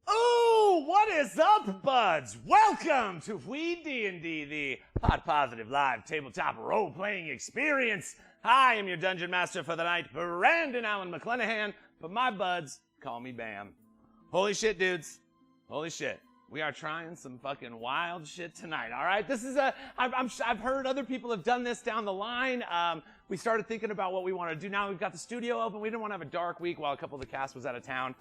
Ooh, what is up, buds? Welcome to WeeDnD, the hot, positive, live tabletop role-playing experience. I am your dungeon master for the night, Brandon Allen McClenahan, but my buds call me Bam. Holy shit, dudes. Holy shit. We are trying some fucking wild shit tonight, all right? This is I've heard other people have done this down the line. We started thinking about what we want to do. Now we've got the studio open. We didn't want to have a dark week while a couple of the cast was out of town.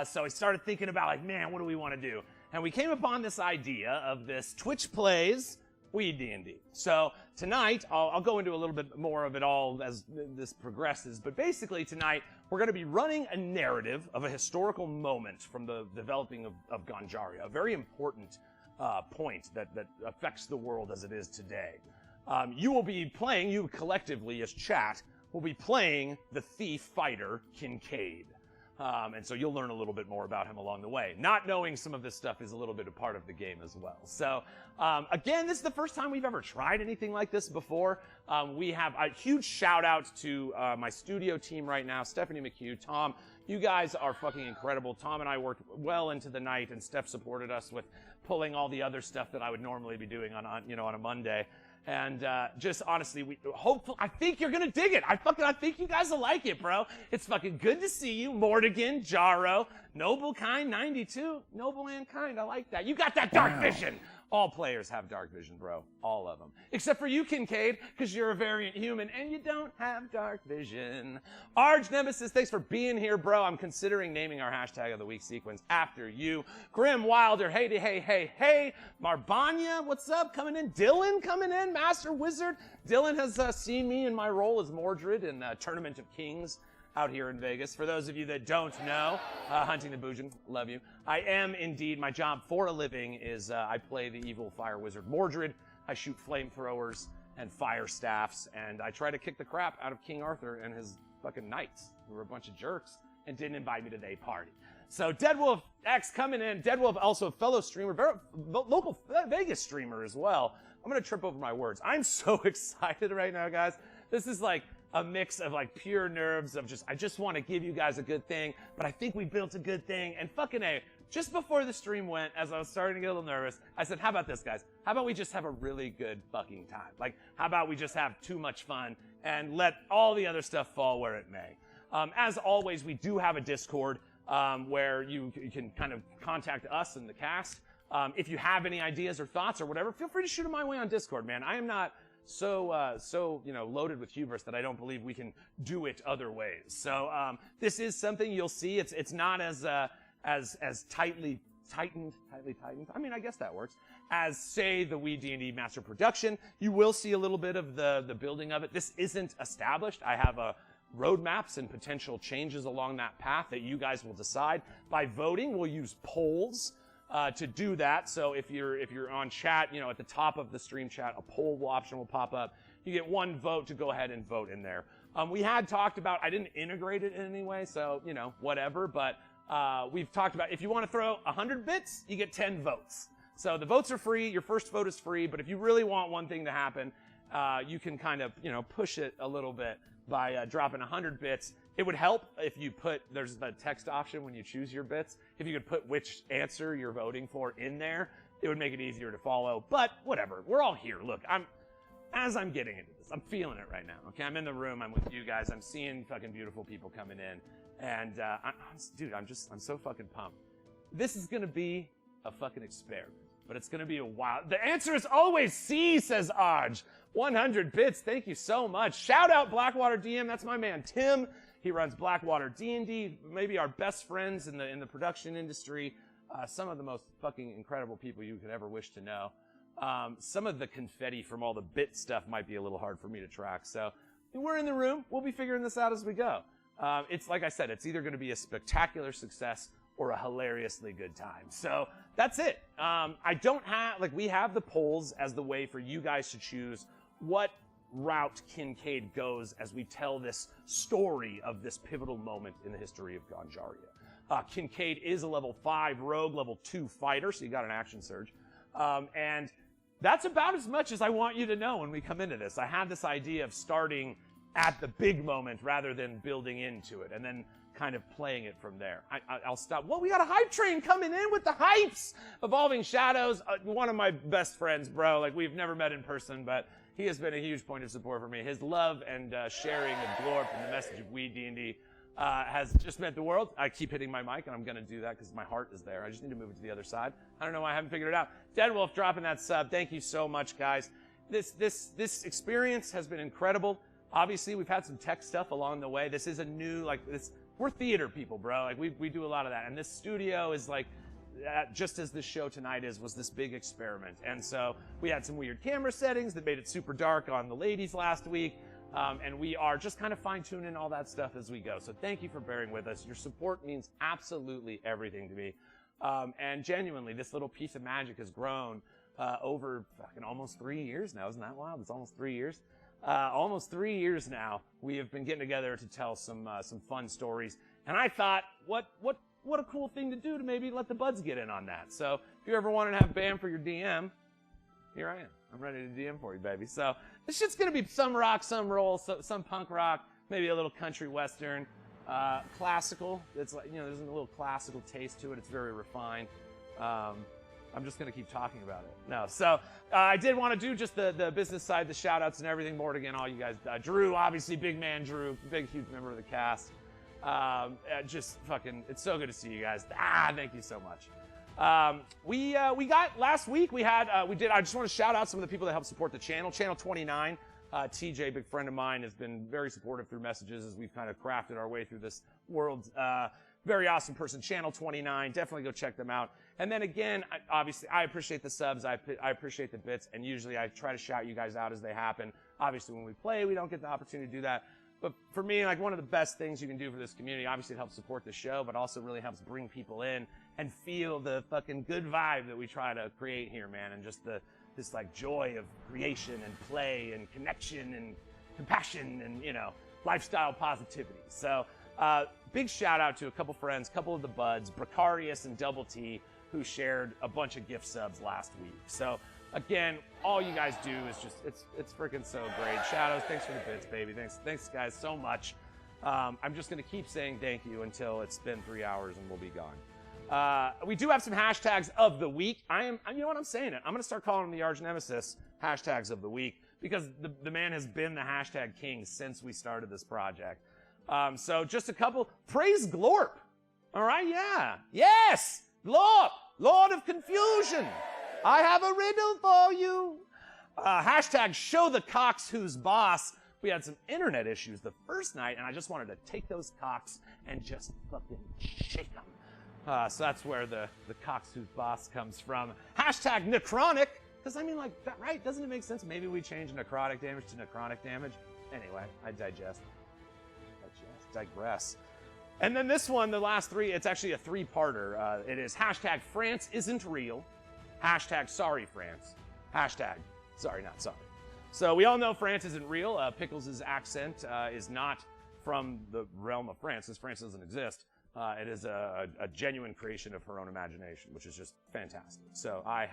So we started thinking about, like, man, what do we want to do? And we came upon this idea of this Twitch Plays WeeDnD. So tonight, I'll go into a little bit more of it all as this progresses, but basically tonight, we're going to be running a narrative of a historical moment from the developing of Ganjaria, a very important point that affects the world as it is today. You will be playing, you collectively as chat, will be playing the thief fighter Kincaid. And so you'll learn a little bit more about him along the way. Not knowing some of this stuff is a little bit a part of the game as well. So, again, this is the first time we've ever tried anything like this before. We have a huge shout out to my studio team right now, Stephanie McHugh, Tom. You guys are fucking incredible. Tom and I worked well into the night, and Steph supported us with pulling all the other stuff that I would normally be doing on a Monday. And just honestly, I think you're gonna dig it. I think you guys will like it, bro. It's fucking good to see you, Mortigan, Jaro, Noble Kind 92, Noble and Kind. I like that. You got that dark vision. All players have dark vision, bro. All of them. Except for you, Kincaid, because you're a variant human and you don't have dark vision. Arch Nemesis, thanks for being here, bro. I'm considering naming our hashtag of the week sequence after you. Grim Wilder, hey. Marbanya, what's up? Coming in. Dylan coming in. Master Wizard. Dylan has seen me in my role as Mordred in Tournament of Kings out here in Vegas. For those of you that don't know, Hunting the Boojin, love you. I am indeed, my job for a living is I play the evil fire wizard Mordred. I shoot flamethrowers and fire staffs, and I try to kick the crap out of King Arthur and his fucking knights, who were a bunch of jerks and didn't invite me to their party. So Deadwolf X coming in. Deadwolf, also a fellow streamer, very local Vegas streamer as well. I'm gonna trip over my words. I'm so excited right now, guys. This is like a mix of like pure nerves of I just want to give you guys a good thing, but I think we built a good thing. And fucking A, just before the stream went, as I was starting to get a little nervous, I said, how about this, guys? How about we just have a really good fucking time? Like, how about we just have too much fun and let all the other stuff fall where it may? As always, we do have a Discord where you can kind of contact us and the cast. If you have any ideas or thoughts or whatever, feel free to shoot them my way on Discord, man. I am not so loaded with hubris that I don't believe we can do it other ways. So this is something you'll see. It's not as tightly tightened. I mean, I guess that works. As say the WeeDnD Master Production, you will see a little bit of the building of it. This isn't established. I have roadmaps and potential changes along that path that you guys will decide by voting. We'll use polls to do that. So if you're on chat, at the top of the stream chat, a poll option will pop up. You get one vote to go ahead and vote in there. We had talked about, I didn't integrate it in any way, so, whatever, but we've talked about if you want to throw 100 bits, you get 10 votes. So the votes are free, your first vote is free, but if you really want one thing to happen, you can kind of, push it a little bit by dropping 100 bits. It would help if you there's the text option when you choose your bits. If you could put which answer you're voting for in there, it would make it easier to follow. But whatever, we're all here. Look, as I'm getting into this, I'm feeling it right now. Okay, I'm in the room, I'm with you guys, I'm seeing fucking beautiful people coming in. And, I'm so fucking pumped. This is gonna be a fucking experiment, but it's gonna be a wild. The answer is always C, says Aj. 100 bits, thank you so much. Shout out Blackwater DM, that's my man Tim. He runs Blackwater D&D, maybe our best friends in the production industry. Some of the most fucking incredible people you could ever wish to know. Some of the confetti from all the bit stuff might be a little hard for me to track. So we're in the room. We'll be figuring this out as we go. It's like I said, it's either going to be a spectacular success or a hilariously good time. So that's it. We have the polls as the way for you guys to choose what route Kincaid goes as we tell this story of this pivotal moment in the history of Ganjaria. Kincaid is a level 5 rogue, level 2 fighter, so you got an action surge. And that's about as much as I want you to know when we come into this. I have this idea of starting at the big moment rather than building into it and then kind of playing it from there. I'll stop. Well, we got a hype train coming in with the hypes. Evolving Shadows, one of my best friends, bro. Like, we've never met in person, but he has been a huge point of support for me. His love and sharing of Glorp and the message of WeeDnD has just meant the world. I keep hitting my mic, and I'm going to do that because my heart is there. I just need to move it to the other side. I don't know why I haven't figured it out. Deadwolf dropping that sub. Thank you so much, guys. This experience has been incredible. Obviously, we've had some tech stuff along the way. This is a new, like, we're theater people, bro. Like, we do a lot of that. And this studio is like, just as this show tonight was this big experiment. And so we had some weird camera settings that made it super dark on the ladies last week. And we are just kind of fine-tuning all that stuff as we go. So thank you for bearing with us. Your support means absolutely everything to me. And genuinely, this little piece of magic has grown over fucking almost 3 years now. Isn't that wild? It's almost 3 years. Almost 3 years now, we have been getting together to tell some fun stories. And I thought, what a cool thing to do to maybe let the buds get in on that. So if you ever want to have BAM for your DM, here I am. I'm ready to DM for you, baby. So this shit's going to be some rock, some roll, some punk rock, maybe a little country western, classical. It's like, there's a little classical taste to it. It's very refined. I'm just going to keep talking about it. No, so I did want to do just the business side, the shout-outs and everything. More again, all you guys. Drew, obviously, big man Drew, big, huge member of the cast. Just fucking, it's so good to see you guys. Thank you so much. We got, last week, I just want to shout out some of the people that helped support the channel. Channel 29, TJ, big friend of mine, has been very supportive through messages as we've kind of crafted our way through this world. Very awesome person, Channel 29. Definitely go check them out. And then again, obviously, I appreciate the subs. I appreciate the bits. And usually I try to shout you guys out as they happen. Obviously, when we play, we don't get the opportunity to do that. But for me, like, one of the best things you can do for this community, obviously it helps support the show, but also really helps bring people in and feel the fucking good vibe that we try to create here, man. And just this like joy of creation and play and connection and compassion and, lifestyle positivity. So, big shout out to a couple friends, couple of the buds, Bracarius and Double T, who shared a bunch of gift subs last week. So again, all you guys do is just, it's freaking so great. Shadows, thanks for the bits, baby. Thanks guys so much. I'm just gonna keep saying thank you until it's been 3 hours and we'll be gone. We do have some hashtags of the week. You know what, I'm saying it. I'm gonna start calling them the arch nemesis hashtags of the week because the man has been the hashtag king since we started this project. So just a couple. Praise Glorp. All right, yeah. Yes, Glorp, Lord of Confusion. I have a riddle for you. Hashtag show the cocks who's boss. We had some internet issues the first night, and I just wanted to take those cocks and just fucking shake them. So that's where the cocks who's boss comes from. Hashtag necronic. Because, I mean, like, that, right? Doesn't it make sense? Maybe we change necrotic damage to necronic damage. Anyway, I digress. And then this one, the last three, it's actually a three-parter. It is hashtag France isn't real, hashtag sorry France, hashtag sorry not sorry. So we all know France isn't real. Pickles' accent is not from the realm of France, since France doesn't exist. It is a genuine creation of her own imagination, which is just fantastic. So I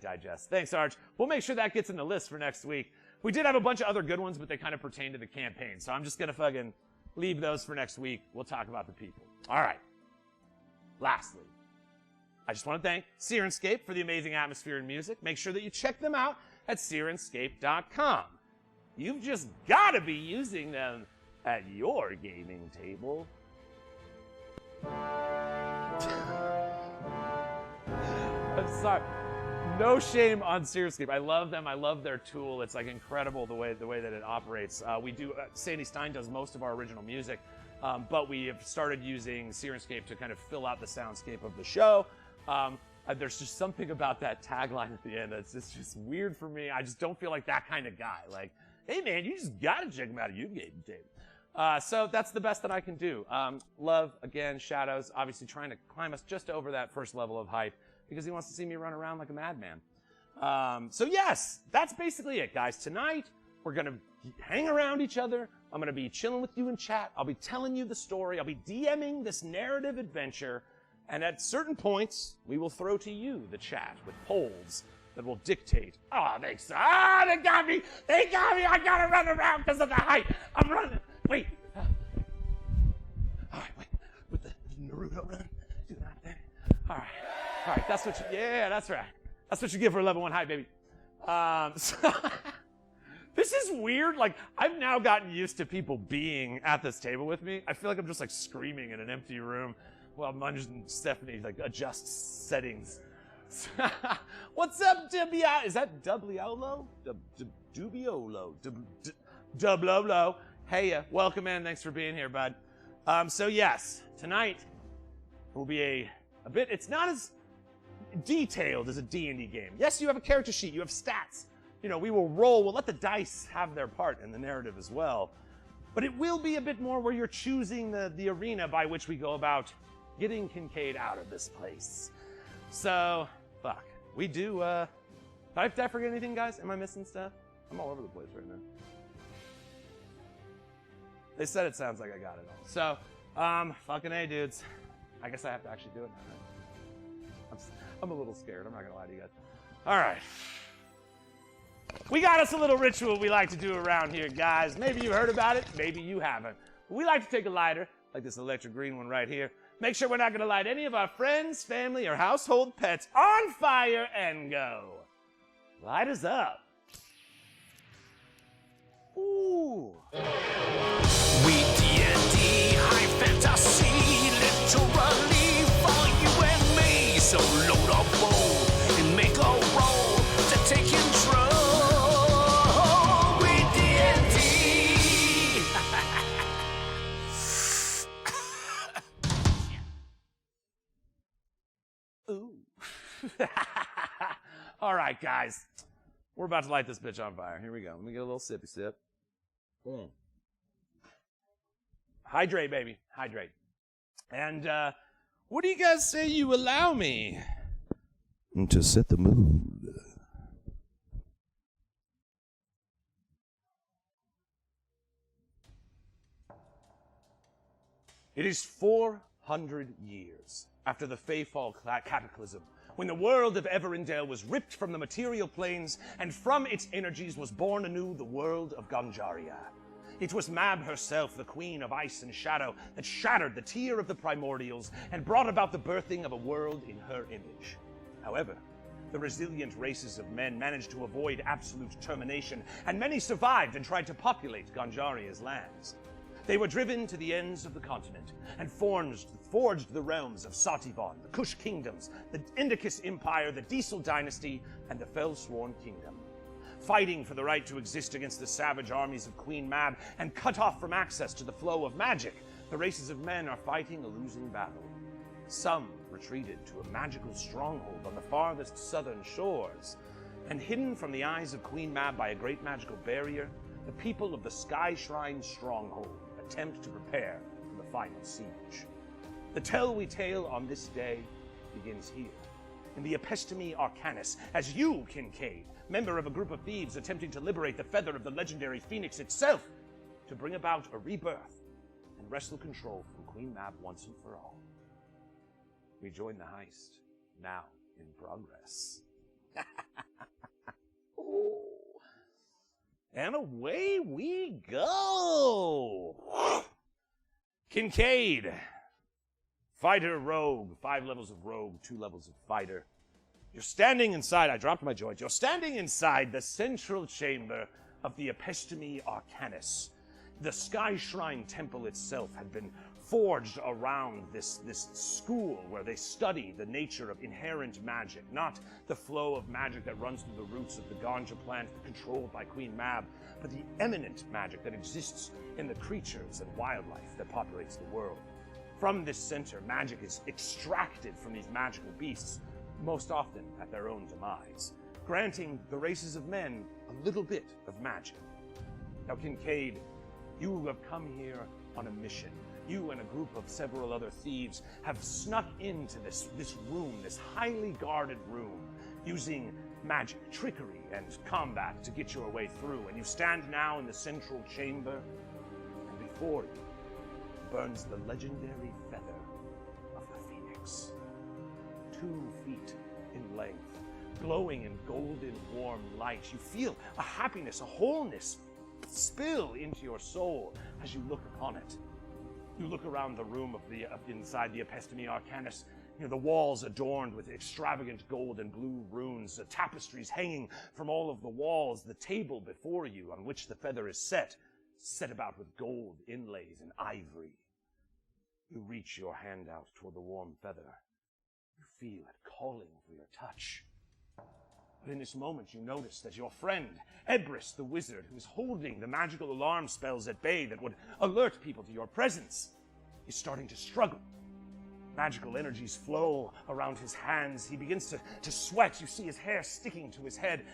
digest. Thanks, Arch. We'll make sure that gets in the list for next week. We did have a bunch of other good ones, but they kind of pertain to the campaign. So I'm just going to fucking leave those for next week. We'll talk about the people. All right. Lastly, I just want to thank Sirenscape for the amazing atmosphere and music. Make sure that you check them out at Sirenscape.com. You've just got to be using them at your gaming table. I'm sorry. No shame on Sirenscape. I love them. I love their tool. It's like incredible the way that it operates. Sandy Stein does most of our original music, but we have started using Sirenscape to kind of fill out the soundscape of the show. There's just something about that tagline at the end that's just weird for me. I just don't feel like that kind of guy. Like, hey man, you just gotta check them out at your gaming table. So that's the best that I can do. Love, again, Shadows, obviously trying to climb us just over that first level of hype, because he wants to see me run around like a madman. So yes, that's basically it, guys. Tonight, we're going to hang around each other. I'm going to be chilling with you in chat. I'll be telling you the story. I'll be DMing this narrative adventure. And at certain points, we will throw to you the chat with polls that will dictate. Oh, they got me! They got me! I gotta run around because of the height! I'm running! Wait! Alright, wait. With the Naruto run. Do that then. Alright, that's what you, yeah, that's right. That's what you get for a level 1 height, baby. So this is weird. Like, I've now gotten used to people being at this table with me. I feel like I'm just like screaming in an empty room while Munge and Stephanie like adjust settings. What's up, Dubiolo? Is that Dubiolo? Dubiolo. Dublolo. Hey, welcome in. Thanks for being here, bud. So yes, tonight will be a bit, it's not as detailed as a D&D game. Yes, you have a character sheet, you have stats. You know, we will roll, we'll let the dice have their part in the narrative as well. But it will be a bit more where you're choosing the arena by which we go about getting Kincaid out of this place. So, fuck. We do, did I forget anything, guys? Am I missing stuff? I'm all over the place right now. They said it sounds like I got it all. So, fucking A, dudes. I guess I have to actually do it now, right? I'm a little scared. I'm not gonna lie to you guys. All right. We got us a little ritual we like to do around here, guys. Maybe you've heard about it. Maybe you haven't. But we like to take a lighter, like this electric green one right here. Make sure we're not gonna light any of our friends, family, or household pets on fire and go. Light us up. Ooh. WeeDnD, high fantasy, literally for you and me. So load up bowl and make a roll to take control. WeeDnD. Ooh. All right, guys. We're about to light this bitch on fire. Here we go. Let me get a little sippy sip. Hydrate, baby. Hydrate. And, what do you guys say you allow me to set the mood? It is 400 years after the Feywild cataclysm, when the world of Everendale was ripped from the material planes, and from its energies was born anew the world of Ganjaria. It was Mab herself, the queen of ice and shadow, that shattered the tier of the primordials and brought about the birthing of a world in her image. However, the resilient races of men managed to avoid absolute termination, and many survived and tried to populate Ganjaria's lands. They were driven to the ends of the continent and forged the realms of Sativon, the Kush kingdoms, the Indicus Empire, the Diesel dynasty, and the Fellsworn kingdom. Fighting for the right to exist against the savage armies of Queen Mab and cut off from access to the flow of magic, the races of men are fighting a losing battle. Some retreated to a magical stronghold on the farthest southern shores, and hidden from the eyes of Queen Mab by a great magical barrier, the people of the Sky Shrine stronghold attempt to prepare for the final siege. The tell we tale on this day begins here, in the Episteme Arcanis, as you, Kincaid, member of a group of thieves attempting to liberate the feather of the legendary Phoenix itself, to bring about a rebirth and wrestle control from Queen Mab once and for all. We join the heist, now in progress. Ooh. And away we go! Kincaid, fighter, rogue, 5 levels of rogue, 2 levels of fighter. You're standing inside, I dropped my joint, you're standing inside the central chamber of the Episteme Arcanis. The Sky Shrine Temple itself had been forged around this school where they study the nature of inherent magic, not the flow of magic that runs through the roots of the ganja plant controlled by Queen Mab, but the eminent magic that exists in the creatures and wildlife that populates the world. From this center, magic is extracted from these magical beasts, most often at their own demise, granting the races of men a little bit of magic. Now, Kincaid, you have come here on a mission. You and a group of several other thieves have snuck into this room, this highly guarded room, using magic, trickery, and combat to get your way through. And you stand now in the central chamber, and before you burns the legendary feather of the Phoenix. 2 feet in length, glowing in golden warm light. You feel a happiness, a wholeness spill into your soul as you look upon it. You look around the room inside the Episteme Arcanus. The walls adorned with extravagant gold and blue runes, the tapestries hanging from all of the walls, the table before you on which the feather is set about with gold inlays and ivory. You reach your hand out toward the warm feather. You feel it calling for your touch. But in this moment, you notice that your friend, Ebris the wizard, who is holding the magical alarm spells at bay that would alert people to your presence, is starting to struggle. Magical energies flow around his hands. He begins to sweat. You see his hair sticking to his head.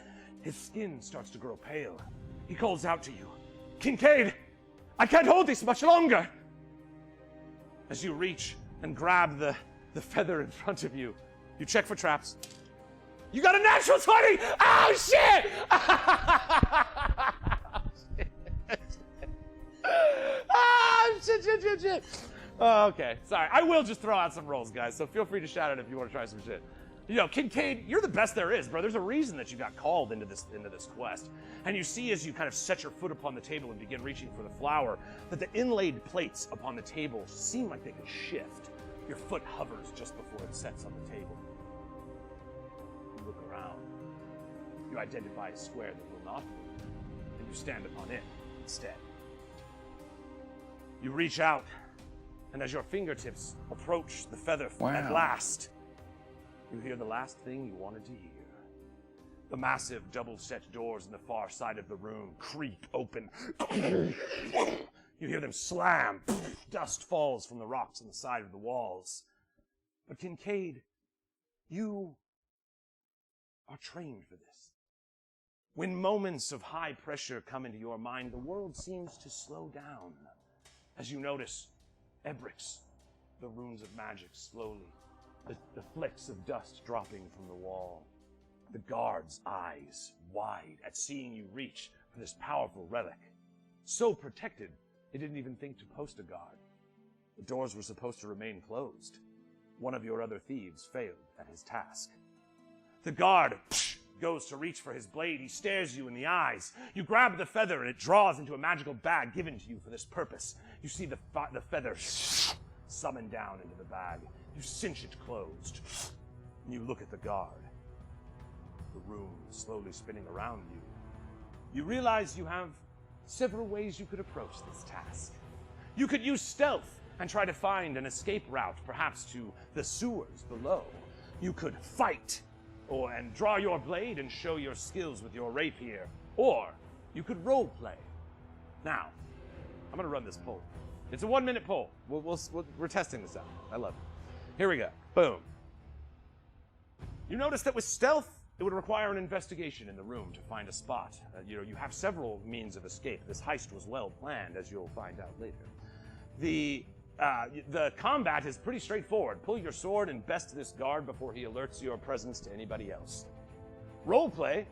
His skin starts to grow pale. He calls out to you, "Kincaid, I can't hold this much longer!" As you reach and grab the feather in front of you, you check for traps. You got a natural 20! Oh, shit! Shit. Oh, okay, sorry. I will just throw out some rolls, guys, so feel free to shout it if you want to try some shit. Kincaid, you're the best there is, bro. There's a reason that you got called into this quest. And you see as you kind of set your foot upon the table and begin reaching for the flower, that the inlaid plates upon the table seem like they could shift. Your foot hovers just before it sets on the table. You look around. You identify a square that will not move, and you stand upon it instead. You reach out, and as your fingertips approach the feather at last, you hear the last thing you wanted to hear. The massive double-set doors in the far side of the room creak open. You hear them slam. Dust falls from the rocks on the side of the walls. But Kincaid, you are trained for this. When moments of high pressure come into your mind, the world seems to slow down. As you notice, Ebrix, the runes of magic slowly, the flecks of dust dropping from the wall, the guard's eyes wide at seeing you reach for this powerful relic. So protected, they didn't even think to post a guard. The doors were supposed to remain closed. One of your other thieves failed at his task. The guard goes to reach for his blade. He stares you in the eyes. You grab the feather and it draws into a magical bag given to you for this purpose. You see the feather summon down into the bag. You cinch it closed. And you look at the guard. The room is slowly spinning around you. You realize you have several ways you could approach this task. You could use stealth and try to find an escape route, perhaps to the sewers below. You could fight and draw your blade and show your skills with your rapier. Or you could role play. Now, I'm going to run this poll. It's a 1-minute poll. We're testing this out. I love it. Here we go. Boom. You notice that with stealth, it would require an investigation in the room to find a spot. You have several means of escape. This heist was well planned, as you'll find out later. The combat is pretty straightforward. Pull your sword and best this guard before he alerts your presence to anybody else. Roleplay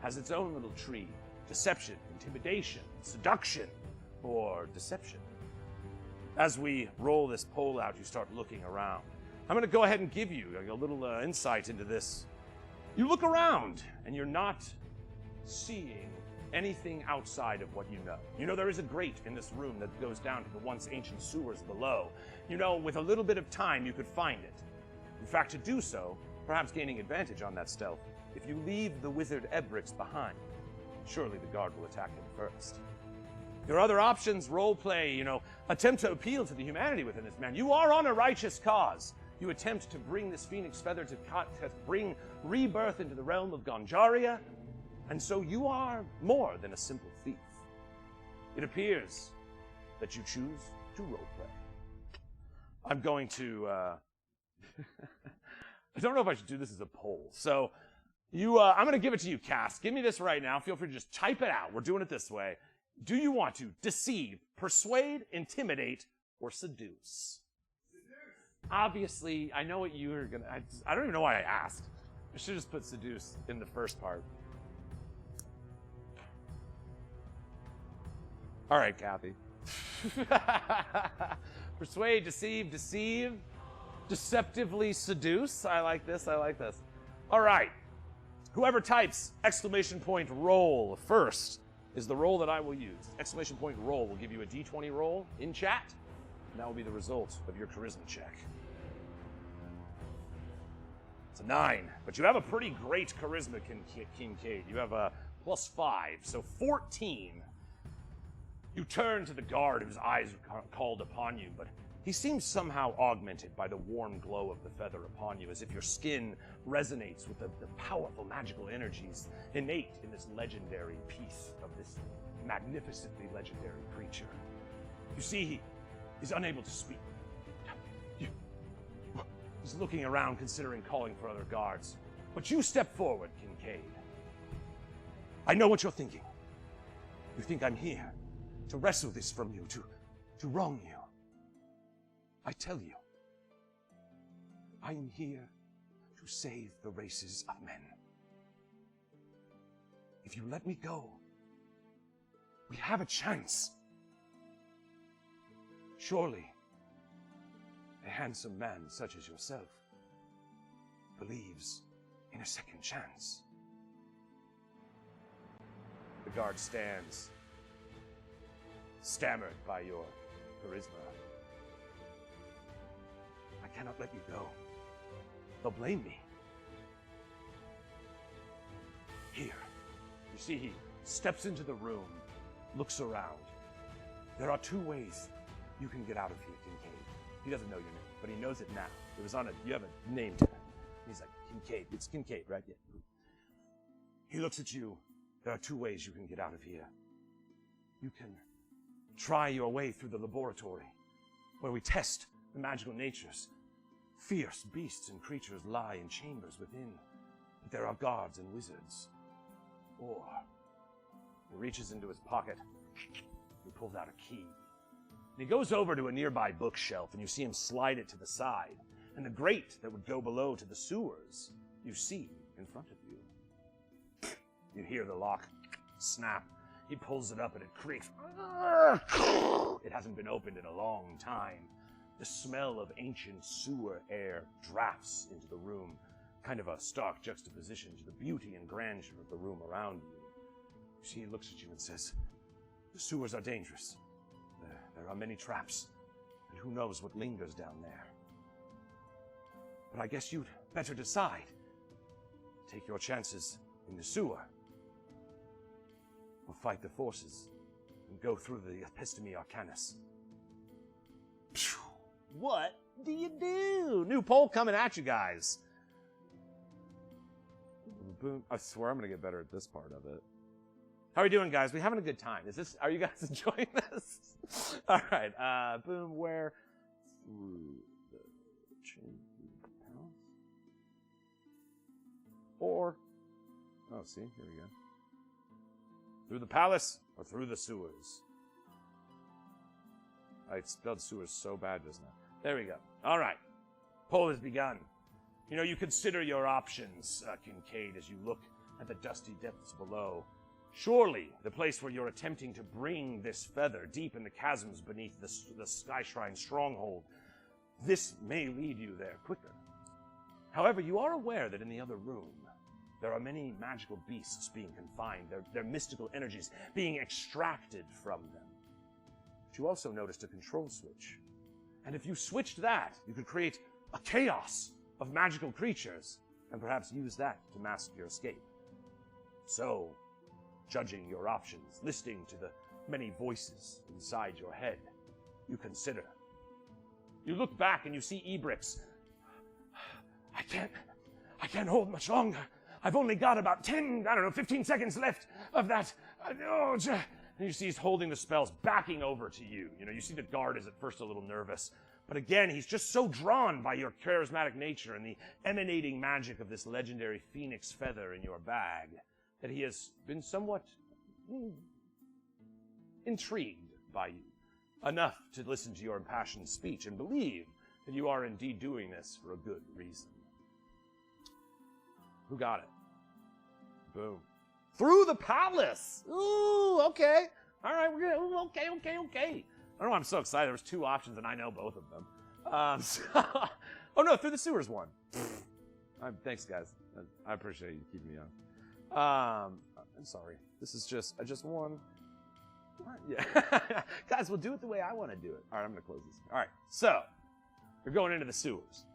has its own little tree. Deception, intimidation, seduction, or deception. As we roll this poll out, you start looking around. I'm going to go ahead and give you a little insight into this. You look around, and you're not seeing anything outside of what you know. You know there is a grate in this room that goes down to the once ancient sewers below. You know, with a little bit of time, you could find it. In fact, to do so, perhaps gaining advantage on that stealth, if you leave the wizard Ebrix behind, surely the guard will attack him first. Your other options, roleplay, attempt to appeal to the humanity within this man. You are on a righteous cause. You attempt to bring this phoenix feather to bring rebirth into the realm of Ganjaria, and so you are more than a simple thief. It appears that you choose to roleplay. I'm going to, I don't know if I should do this as a poll, so I'm going to give it to you, Cass. Give me this right now. Feel free to just type it out. We're doing it this way. Do you want to deceive, persuade, intimidate, or seduce? Obviously, I know what you were going to... I don't even know why I asked. I should just put seduce in the first part. All right, Kathy. Persuade, deceive, deceptively seduce. I like this. All right. Whoever types exclamation point roll first is the roll that I will use. Exclamation point roll will give you a d20 roll in chat, and that will be the result of your charisma check. It's a 9, but you have a pretty great charisma, Kincaid. You have a +5, so 14. You turn to the guard whose eyes are called upon you, but he seems somehow augmented by the warm glow of the feather upon you, as if your skin resonates with the powerful magical energies innate in this legendary piece of this magnificently legendary creature. You see, he's unable to speak. He's looking around, considering calling for other guards. But you step forward, Kincaid. I know what you're thinking. You think I'm here to wrestle this from you, to wrong you. I tell you, I am here to save the races of men. If you let me go, we have a chance. Surely, a handsome man such as yourself believes in a second chance. The guard stands, stammered by your charisma. I cannot let you go. They'll blame me. Here. You see, he steps into the room, looks around. There are 2 ways you can get out of here, Kincaid. He doesn't know your name, but he knows it now. It was on you have a name tag. He's like, Kincaid. It's Kincaid, right? Yeah. He looks at you. There are 2 ways you can get out of here. You can try your way through the laboratory, where we test the magical natures. Fierce beasts and creatures lie in chambers within, but there are guards and wizards. Or, he reaches into his pocket, he pulls out a key. And he goes over to a nearby bookshelf, and you see him slide it to the side. And the grate that would go below to the sewers, you see in front of you. You hear the lock snap. He pulls it up and it creaks. It hasn't been opened in a long time. The smell of ancient sewer air drafts into the room, kind of a stark juxtaposition to the beauty and grandeur of the room around you. You see, he looks at you and says, the sewers are dangerous. There are many traps, and who knows what lingers down there. But I guess you'd better decide. Take your chances in the sewer, or fight the forces and go through the Episteme Arcanus. What do you do? New poll coming at you guys. Boom. I swear I'm going to get better at this part of it. How are we doing, guys? We having a good time? Are you guys enjoying this? All right. Boom. Where? Through the palace? Or, oh, see, here we go. Through the palace or through the sewers? I spelled sewers so bad just now. There we go. All right. Poll has begun. You know, you consider your options, Kincaid, as you look at the dusty depths below. Surely, the place where you're attempting to bring this feather deep in the chasms beneath the Sky Shrine stronghold, this may lead you there quicker. However, you are aware that in the other room, there are many magical beasts being confined, their mystical energies being extracted from them. But you also noticed a control switch. And if you switched that, you could create a chaos of magical creatures, and perhaps use that to mask your escape. So, judging your options, listening to the many voices inside your head, you consider. You look back and you see Ebrix. I can't hold much longer. I've only got about 15 seconds left of that. And you see he's holding the spells, backing over to you. You know, you see the guard is at first a little nervous. But again, he's just so drawn by your charismatic nature and the emanating magic of this legendary phoenix feather in your bag that he has been somewhat intrigued by you, enough to listen to your impassioned speech and believe that you are indeed doing this for a good reason. Who got it? Boom. Through the palace! Ooh, okay. All right, we're good. Ooh, okay. I don't know why I'm so excited. There's 2 options, and I know both of them. Oh, no, through the sewers one. Thanks, guys. I appreciate you keeping me on. I'm sorry. This is I just won. What? Yeah. Guys, we'll do it the way I want to do it. All right, I'm going to close this. All right, so you're going into the sewers,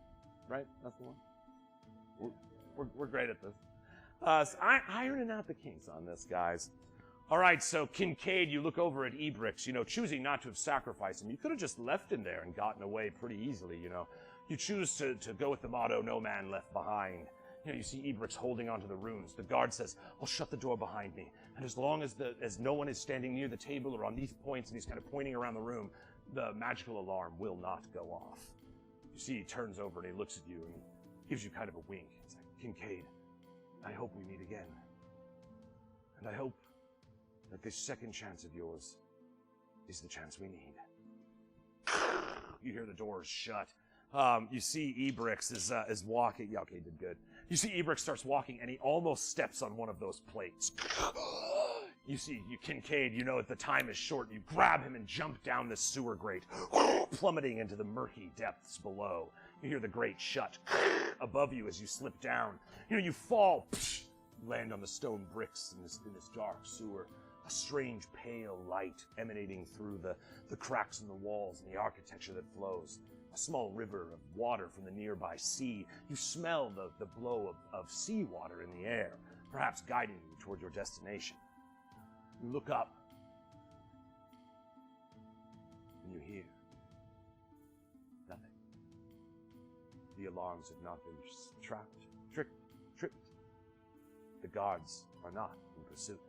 right? That's the one? We're great at this. So ironing out the kinks on this, guys. All right, so Kincaid, you look over at Ebrix, choosing not to have sacrificed him. You could have just left him there and gotten away pretty easily, You choose to go with the motto, no man left behind. You see Ebrix holding onto the runes. The guard says, I'll shut the door behind me. And as long as no one is standing near the table or on these points, and he's kind of pointing around the room, the magical alarm will not go off. You see, he turns over and he looks at you and gives you kind of a wink. It's like, Kincaid, I hope we meet again. And I hope that this second chance of yours is the chance we need. You hear the doors shut. You see Ebrix is walking. Yeah, okay, did good. You see Ebrix starts walking, and he almost steps on one of those plates. You see, Kincaid, that the time is short. You grab him and jump down this sewer grate, plummeting into the murky depths below. You hear the grate shut above you as you slip down. You fall, land on the stone bricks in this dark sewer. A strange pale light emanating through the cracks in the walls and the architecture that flows. A small river of water from the nearby sea. You smell the blow of seawater in the air, perhaps guiding you toward your destination. You look up, and you hear nothing. The alarms have not been tripped. The guards are not in pursuit.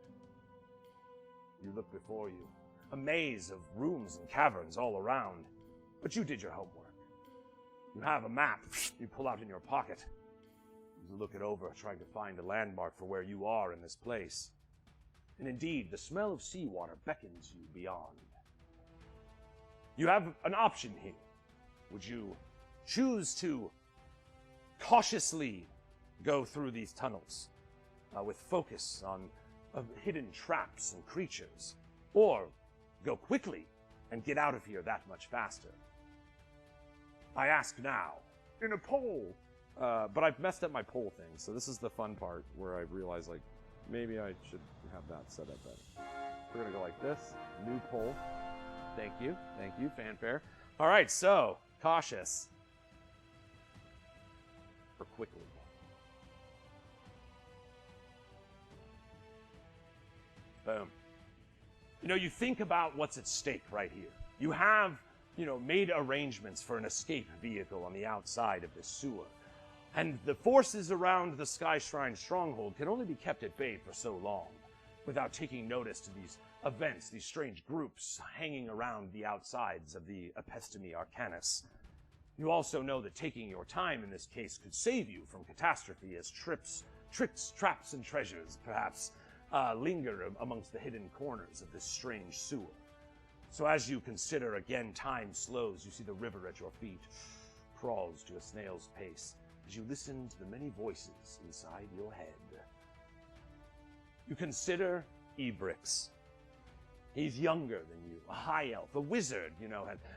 You look before you, a maze of rooms and caverns all around, but you did your homework. You have a map you pull out in your pocket. You look it over, trying to find a landmark for where you are in this place. And indeed, the smell of seawater beckons you beyond. You have an option here. Would you choose to cautiously go through these tunnels with focus on hidden traps and creatures, or go quickly and get out of here that much faster? I ask now, in a poll. But I've messed up my poll thing, so this is the fun part where I realize, maybe I should have that set up better. We're gonna go like this, new poll. Thank you, fanfare. All right, so, cautious. Or quickly. Boom. You think about what's at stake right here. You have, made arrangements for an escape vehicle on the outside of this sewer. And the forces around the Sky Shrine stronghold can only be kept at bay for so long, without taking notice to these events, these strange groups hanging around the outsides of the Episteme Arcanus. You also know that taking your time in this case could save you from catastrophe, as tricks, traps, and treasures, perhaps, linger amongst the hidden corners of this strange sewer. So as you consider, again, time slows. You see the river at your feet crawls to a snail's pace as you listen to the many voices inside your head. You consider Ebrix. He's younger than you, a high elf, a wizard,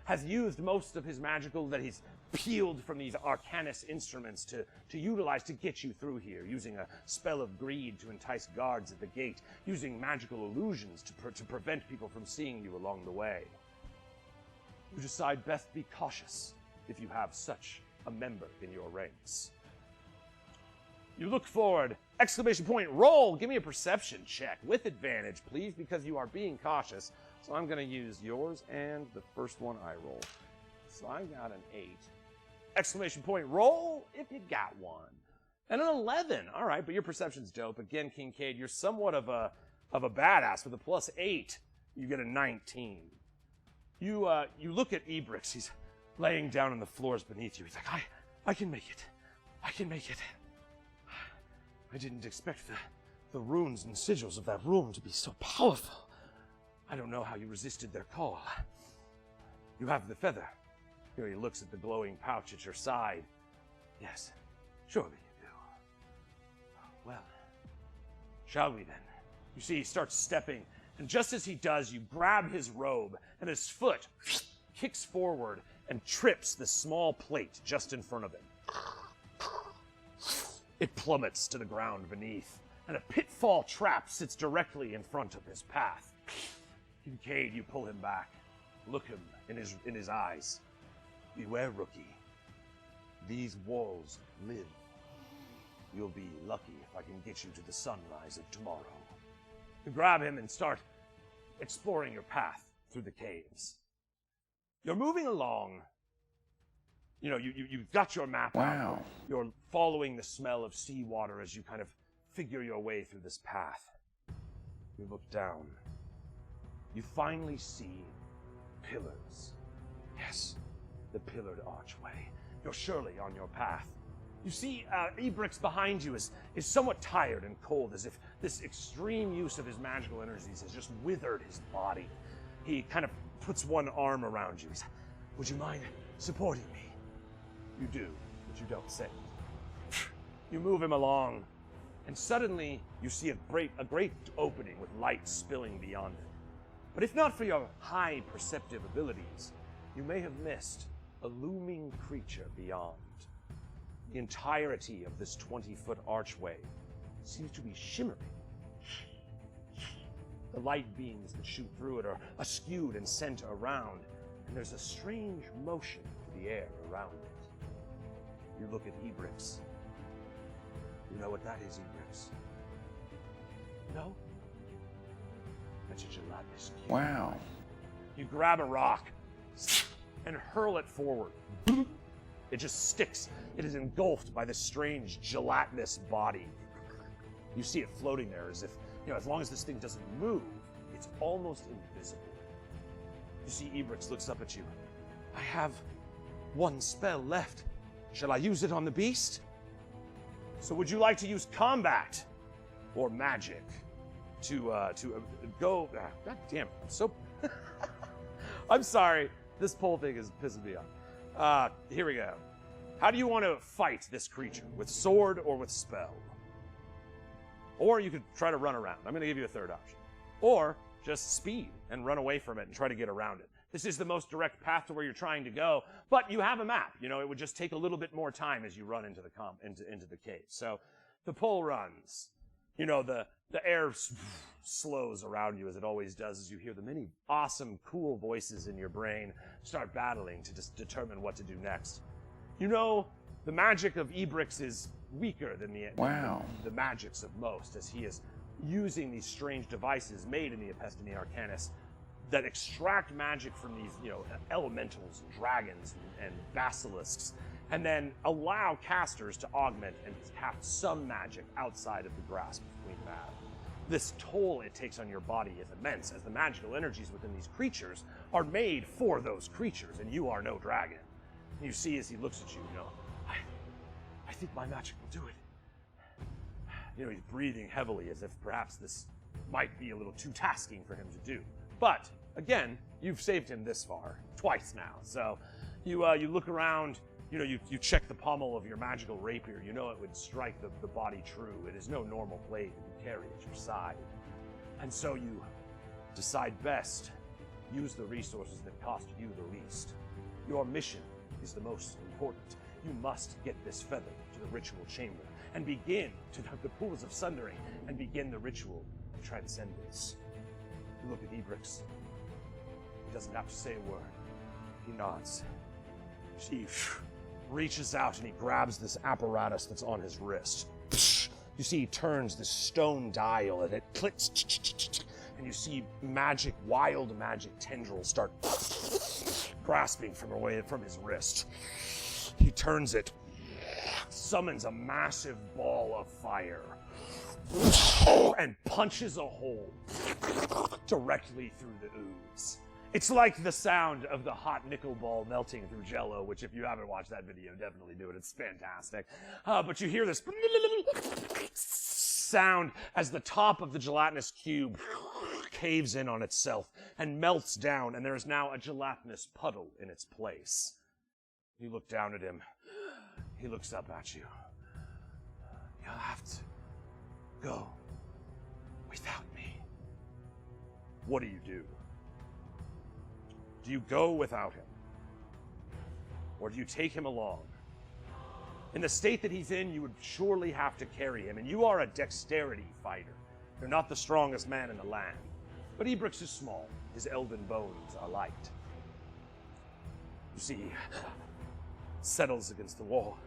has used most of his magical that he's peeled from these Arcanus instruments to utilize to get you through here, using a spell of greed to entice guards at the gate, using magical illusions to prevent people from seeing you along the way. You decide best be cautious if you have such a member in your ranks. You look forward, exclamation point, roll! Give me a perception check with advantage, please, because you are being cautious. So I'm going to use yours and the first one I roll. So I got an 8. Exclamation point, roll if you got one. And an 11. All right, but your perception's dope. Again, Kincaid, you're somewhat of a badass. With a +8, you get a 19. You look at Ebrix. He's laying down on the floors beneath you. He's like, I can make it. I can make it. I didn't expect the runes and sigils of that room to be so powerful. I don't know how you resisted their call. You have the feather. Here he looks at the glowing pouch at your side. Yes, surely you do. Well, shall we then? You see, he starts stepping, and just as he does, you grab his robe, and his foot kicks forward and trips the small plate just in front of him. It plummets to the ground beneath, and a pitfall trap sits directly in front of his path. Kincaid, you pull him back. Look him in his eyes. Beware, rookie. These walls live. You'll be lucky if I can get you to the sunrise of tomorrow. You grab him and start exploring your path through the caves. You're moving along. You know, you've got your map out. You're following the smell of seawater as you kind of figure your way through this path. You look down. You finally see pillars. Yes, the pillared archway. You're surely on your path. You see Ebrix behind you is somewhat tired and cold, as if this extreme use of his magical energies has just withered his body. He kind of puts one arm around you. He's, would you mind supporting me? You do, but you don't say it. You move him along, and suddenly you see a great opening with light spilling beyond it. But if not for your high perceptive abilities, you may have missed a looming creature beyond. The entirety of this 20-foot archway seems to be shimmering. The light beams that shoot through it are askewed and sent around, and there's a strange motion to the air around it. You look at Ebrix. You know what that is, Ebrix? No? That's a gelatinous cube. Wow. You grab a rock and hurl it forward. It just sticks. It is engulfed by this strange gelatinous body. You see it floating there as if, you know, as long as this thing doesn't move, it's almost invisible. You see Ebrix looks up at you. I have one spell left. Shall I use it on the beast? So would you like to use combat or magic to go? God damn, I'm so. I'm sorry. This poll thing is pissing me off. Here we go. How do you want to fight this creature? With sword or with spell? Or you could try to run around. I'm going to give you a third option. Or just speed and run away from it and try to get around it. This is the most direct path to where you're trying to go, but you have a map. You know, it would just take a little bit more time as you run into the cave. So the poll runs. You know, the air slows around you as it always does as you hear the many awesome, cool voices in your brain start battling to just determine what to do next. You know, the magic of Ebrix is weaker than the magics of most, as he is using these strange devices made in the Epistany Arcanis that extract magic from these, you know, elementals, and dragons, and basilisks, and then allow casters to augment and cast some magic outside of the grasp of Queen Mab. This toll it takes on your body is immense, as the magical energies within these creatures are made for those creatures, and you are no dragon. You see as he looks at you, you know, I think my magic will do it. You know, he's breathing heavily as if perhaps this might be a little too tasking for him to do. But, again, you've saved him this far, twice now. So, you look around, you know, you check the pommel of your magical rapier. You know it would strike the body true. It is no normal blade that you carry at your side. And so you decide best, use the resources that cost you the least. Your mission is the most important. You must get this feather to the ritual chamber and begin to the pools of sundering and begin the ritual of transcendence. You look at Ebrix. He doesn't have to say a word. He nods. He reaches out and he grabs this apparatus that's on his wrist. You see he turns this stone dial and it clicks. And you see magic, wild magic tendrils start grasping from his wrist. He turns it, summons a massive ball of fire, and punches a hole directly through the ooze. It's like the sound of the hot nickel ball melting through Jell-O, which if you haven't watched that video, definitely do it. It's fantastic. But you hear this sound as the top of the gelatinous cube caves in on itself and melts down, and there is now a gelatinous puddle in its place. You look down at him. He looks up at you. You'll have to go without me. What do? Do you go without him? Or do you take him along? In the state that he's in, you would surely have to carry him, and you are a dexterity fighter. You're not the strongest man in the land. But Ebrix is small. His elven bones are light. You see, he settles against the wall.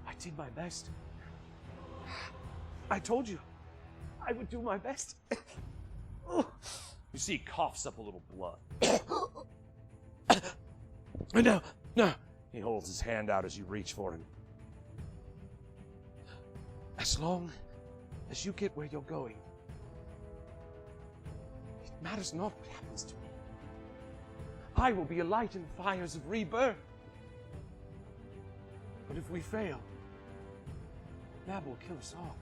I did my best. I told you I would do my best. You see, he coughs up a little blood. No. He holds his hand out as you reach for him. As long as you get where you're going, it matters not what happens to me. I will be a light in the fires of rebirth. But if we fail, Mab will kill us all.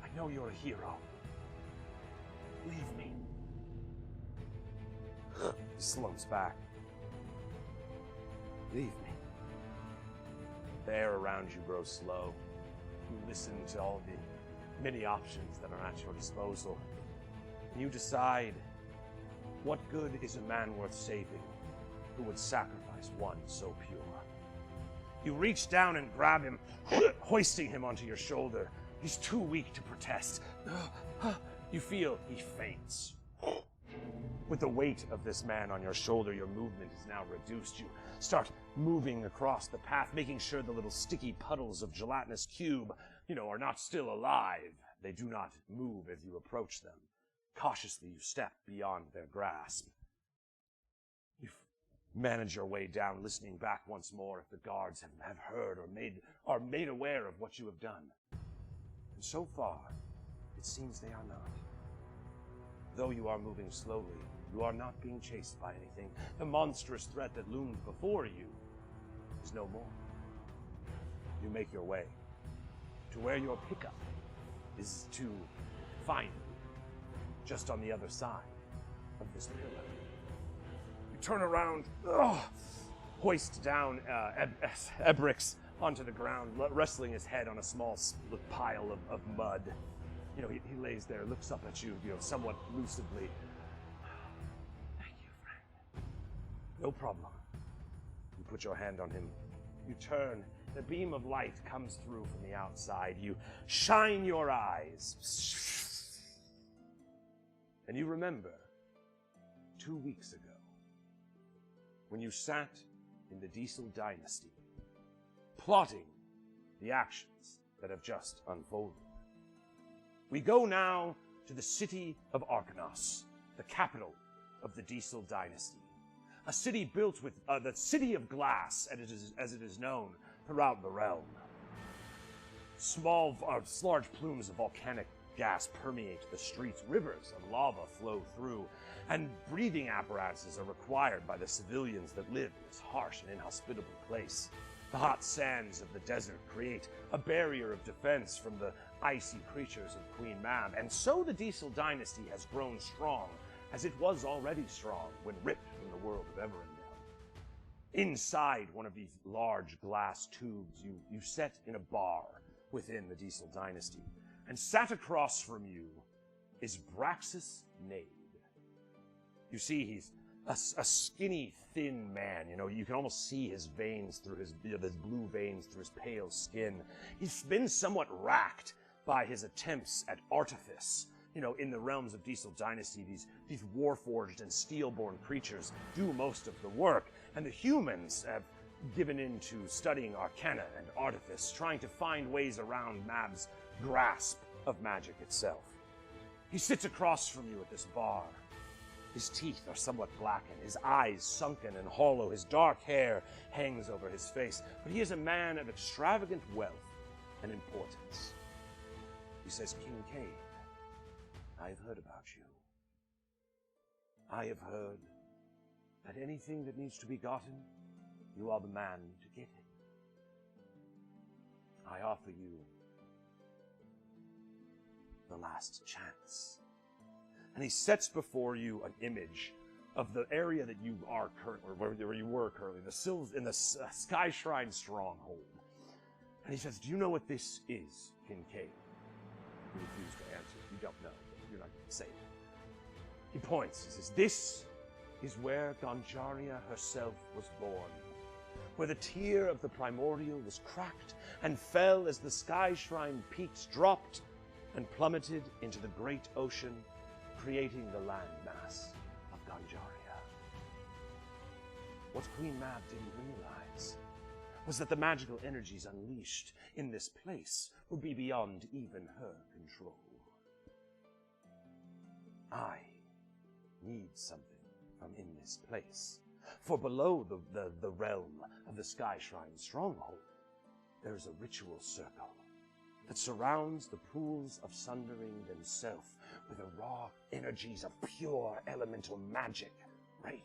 I know you're a hero. Leave me. He slumps back. Leave me. The air around you grows slow. You listen to all the many options that are at your disposal. And you decide, what good is a man worth saving who would sacrifice one so pure? You reach down and grab him, hoisting him onto your shoulder. He's too weak to protest. You feel he faints. With the weight of this man on your shoulder, your movement is now reduced. You start moving across the path, making sure the little sticky puddles of gelatinous cube, are not still alive. They do not move as you approach them. Cautiously, you step beyond their grasp. You manage your way down, listening back once more if the guards have heard or are made aware of what you have done. And so far, it seems they are not. Though you are moving slowly, you are not being chased by anything. The monstrous threat that loomed before you is no more. You make your way to where your pickup is to find you, just on the other side of this pillar. You turn around, hoist down Ebrix onto the ground, wrestling his head on a small pile of mud. He lays there, looks up at you, somewhat lucidly. Thank you, friend. No problem. You put your hand on him. You turn. The beam of light comes through from the outside. You shine your eyes. And you remember 2 weeks ago when you sat in the Diesel Dynasty, plotting the actions that have just unfolded. We go now to the city of Arkanos, the capital of the Diesel Dynasty. A city built with the City of Glass, as it is known throughout the realm. Large plumes of volcanic gas permeate the streets. Rivers of lava flow through, and breathing apparatuses are required by the civilians that live in this harsh and inhospitable place. The hot sands of the desert create a barrier of defense from the icy creatures of Queen Mab, and so the Diesel Dynasty has grown strong, as it was already strong when ripped from the world of Everendel. Inside one of these large glass tubes, you set in a bar within the Diesel Dynasty, and sat across from you is Braxis Nade. You see, he's a skinny, thin man. You can almost see his veins through his blue veins through his pale skin. He's been somewhat racked by his attempts at artifice. In the realms of Diesel Dynasty, these warforged and steelborn creatures do most of the work, and the humans have given in to studying arcana and artifice, trying to find ways around Mab's grasp of magic itself. He sits across from you at this bar. His teeth are somewhat blackened, his eyes sunken and hollow, his dark hair hangs over his face, but he is a man of extravagant wealth and importance. He says, Kincaid, I have heard about you. I have heard that anything that needs to be gotten, you are the man to get it. I offer you the last chance. And he sets before you an image of the area that you are currently, where you were currently, in the Sky Shrine Stronghold. And he says, do you know what this is, Kincaid? You refuse to answer. You don't know. You're not going to say it. He points. He says, this is where Ganjaria herself was born. where the tear of the primordial was cracked and fell as the sky shrine peaks dropped and plummeted into the great ocean, creating the landmass of Ganjaria. What Queen Mab didn't realize was that the magical energies unleashed in this place would be beyond even her control. I need something from in this place, for below the realm of the Sky Shrine stronghold, there is a ritual circle that surrounds the pools of sundering themselves with the raw energies of pure elemental magic reign.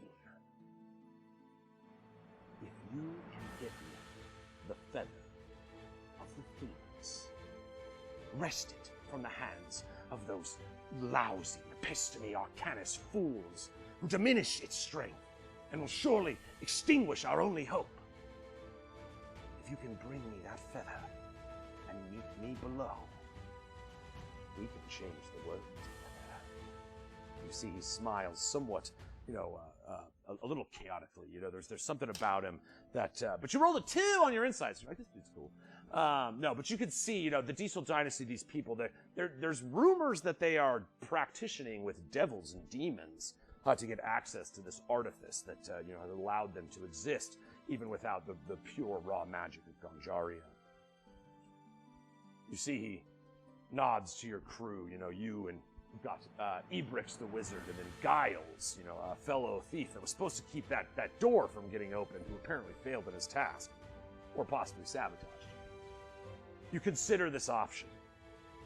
If you can get me the feather of the phoenix, wrest it from the hands of those lousy episteme arcanist fools who diminish its strength and will surely extinguish our only hope. If you can bring me that feather and meet me below, we can change the world together. You see, he smiles somewhat, a little chaotically. There's something about him that, but you rolled a 2 on your insights. You're like, this dude's cool. No, but you could see, the Diesel Dynasty, these people, there's rumors that they are practicing with devils and demons to get access to this artifice that, has allowed them to exist, even without the pure raw magic of Ganjaria. You see, he nods to your crew, you and you've got Ebrix the wizard, and then Giles, a fellow thief that was supposed to keep that door from getting open, who apparently failed in his task, or possibly sabotaged. You consider this option.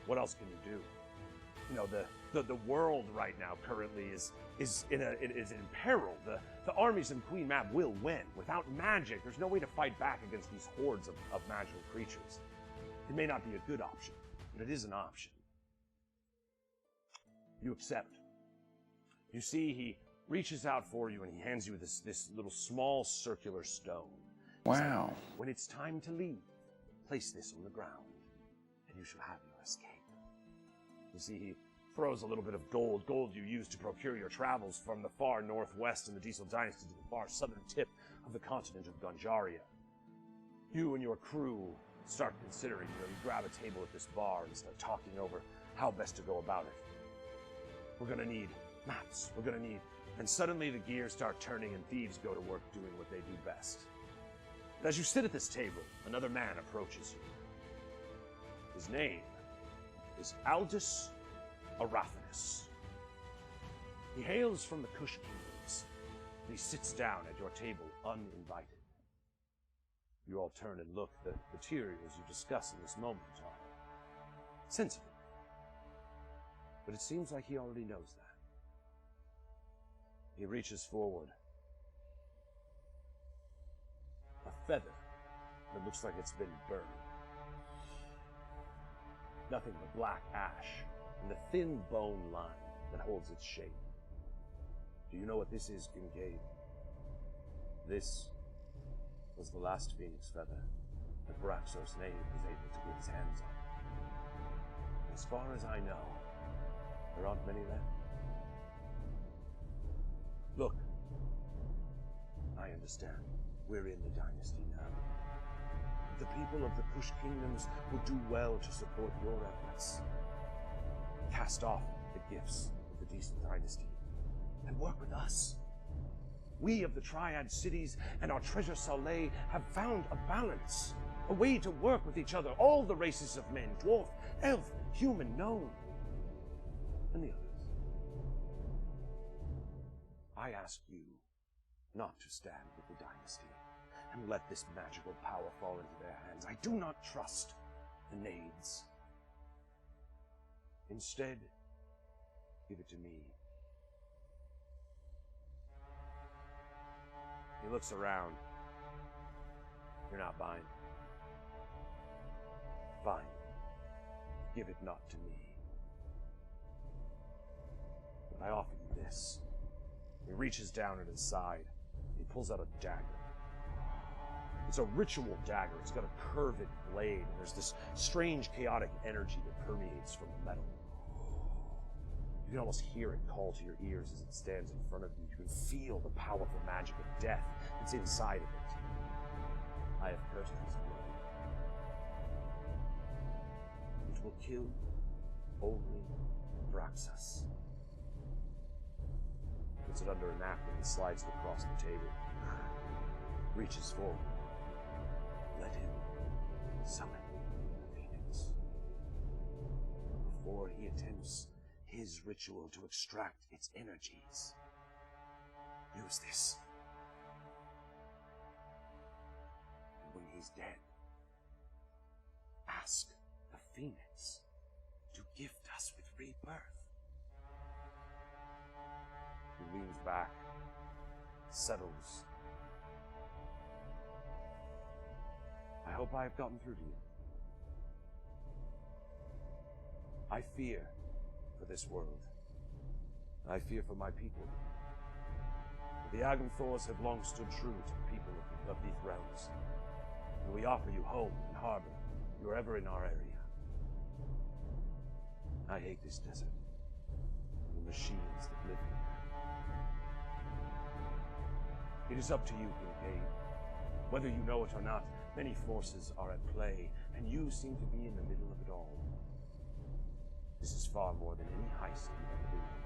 What else can you do? The world right now currently is in peril. The armies of Queen Mab will win. Without magic, there's no way to fight back against these hordes of magical creatures. It may not be a good option, but it is an option. You accept. You see, he reaches out for you and he hands you this little small circular stone. Wow. When it's time to leave, place this on the ground, and you shall have your escape. You see, he throws a little bit of gold you use to procure your travels from the far northwest in the Diesel Dynasty to the far southern tip of the continent of Ganjaria. You and your crew start considering, you grab a table at this bar and start talking over how best to go about it. We're gonna need maps, and suddenly the gears start turning and thieves go to work doing what they do best. But as you sit at this table, another man approaches you. His name is Aldous Arathanus. He hails from the Kush Kingdoms, and he sits down at your table uninvited. You all turn and look. The materials you discuss in this moment are sensitive. But it seems like he already knows that. He reaches forward. A feather that looks like it's been burned. Nothing but black ash and the thin bone line that holds its shape. Do you know what this is, Kincaid? This was the last phoenix feather that Braxos Nave was able to get his hands on. As far as I know, there aren't many left. Look, I understand. We're in the dynasty now. The people of the Kush Kingdoms will do well to support your efforts. Cast off the gifts of the Diesel Dynasty and work with us. We of the Triad cities and our treasure Soleil have found a balance, a way to work with each other, all the races of men, dwarf, elf, human, gnome, and the others. I ask you not to stand with the dynasty and let this magical power fall into their hands. I do not trust the Nades. Instead, give it to me. He looks around. You're not buying. Fine. Give it not to me. But I offer you this. He reaches down at his side. He pulls out a dagger. It's a ritual dagger. It's got a curved blade, and there's this strange, chaotic energy that permeates from the metal. You can almost hear it call to your ears as it stands in front of you. You can feel the powerful magic of death that's inside of it. I have cursed his blood. It will kill only Braxas. Puts it under a napkin and slides it across the table. Reaches forward. Let him summon the Phoenix. Before he attempts his ritual to extract its energies, use this. And when he's dead, ask the Phoenix to gift us with rebirth. He leans back, settles. I hope I have gotten through to you. I fear for this world. I fear for my people. The Aganthors have long stood true to the people of these realms. And we offer you home and harbor if you're ever in our area. I hate this desert. The machines that live here. It is up to you, Kincaid. Whether you know it or not, many forces are at play, and you seem to be in the middle of it all. This is far more than any heist you've ever been on.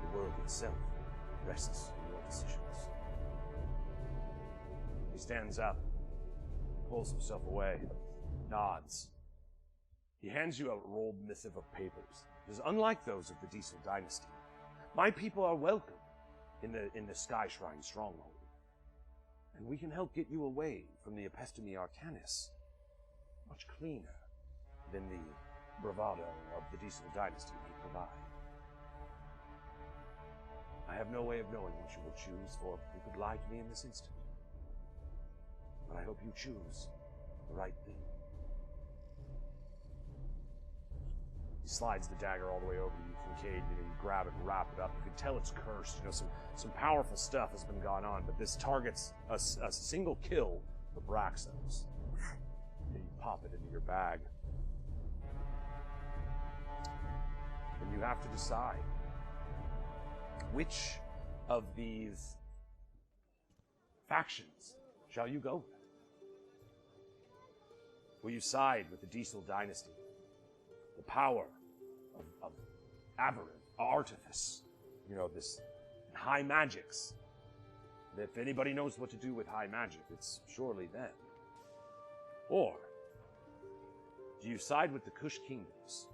The world itself rests in your decisions. He stands up, pulls himself away, nods. He hands you a rolled missive of papers. It is unlike those of the Diesel dynasty. My people are welcome in the Sky Shrine stronghold. And we can help get you away from the Episteme Arcanis much cleaner than the bravado of the Diesel dynasty may provide. I have no way of knowing what you will choose, for you could lie to me in this instant. But I hope you choose the right thing. He slides the dagger all the way over to you, Kincaid. You grab it and wrap it up. You can tell it's cursed. Some powerful stuff has been gone on, but this targets a single kill for Braxos. You pop it into your bag. And you have to decide which of these factions shall you go with? Will you side with the Diesel dynasty? The power of aberrant artifice, this high magics. If anybody knows what to do with high magic, it's surely them. Or do you side with the Kush kingdoms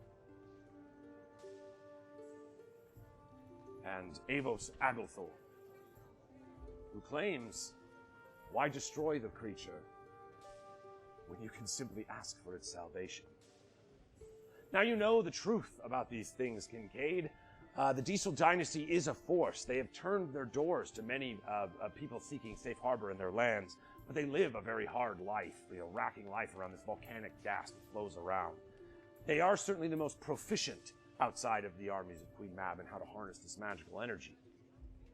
and Avos Agelthor, who claims, why destroy the creature when you can simply ask for its salvation? Now you know the truth about these things, Kincaid. The Diesel dynasty is a force. They have turned their doors to many people seeking safe harbor in their lands, but they live a very hard life, racking life around this volcanic gas that flows around. They are certainly the most proficient outside of the armies of Queen Mab in how to harness this magical energy.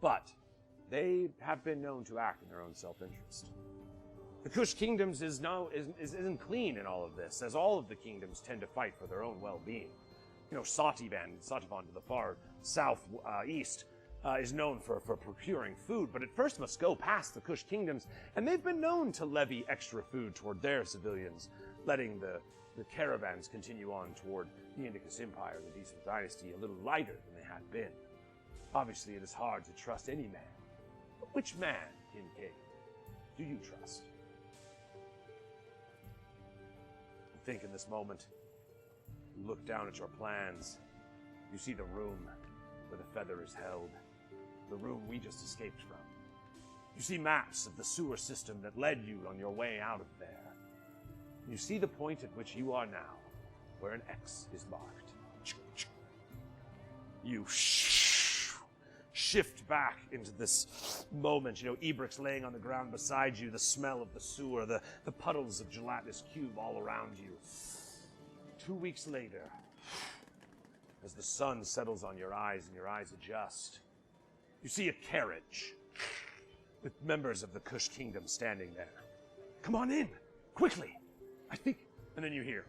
But they have been known to act in their own self-interest. The Kush kingdoms isn't clean in all of this, as all of the kingdoms tend to fight for their own well-being. Sativan to the far southeast is known for procuring food, but it first must go past the Kush kingdoms, and they've been known to levy extra food toward their civilians, letting the caravans continue on toward the Indicus Empire, the Diesel dynasty, a little lighter than they had been. Obviously, it is hard to trust any man. But which man, Kincaid, do you trust? Think in this moment. You look down at your plans. You see the room where the feather is held. The room we just escaped from. You see maps of the sewer system that led you on your way out of there. You see the point at which you are now, where an X is marked. You shift back into this moment. Ebrix laying on the ground beside you, the smell of the sewer, the puddles of gelatinous cube all around you. 2 weeks later, as the sun settles on your eyes and your eyes adjust, you see a carriage with members of the Kush kingdom standing there. Come on in, quickly, I think. And then you hear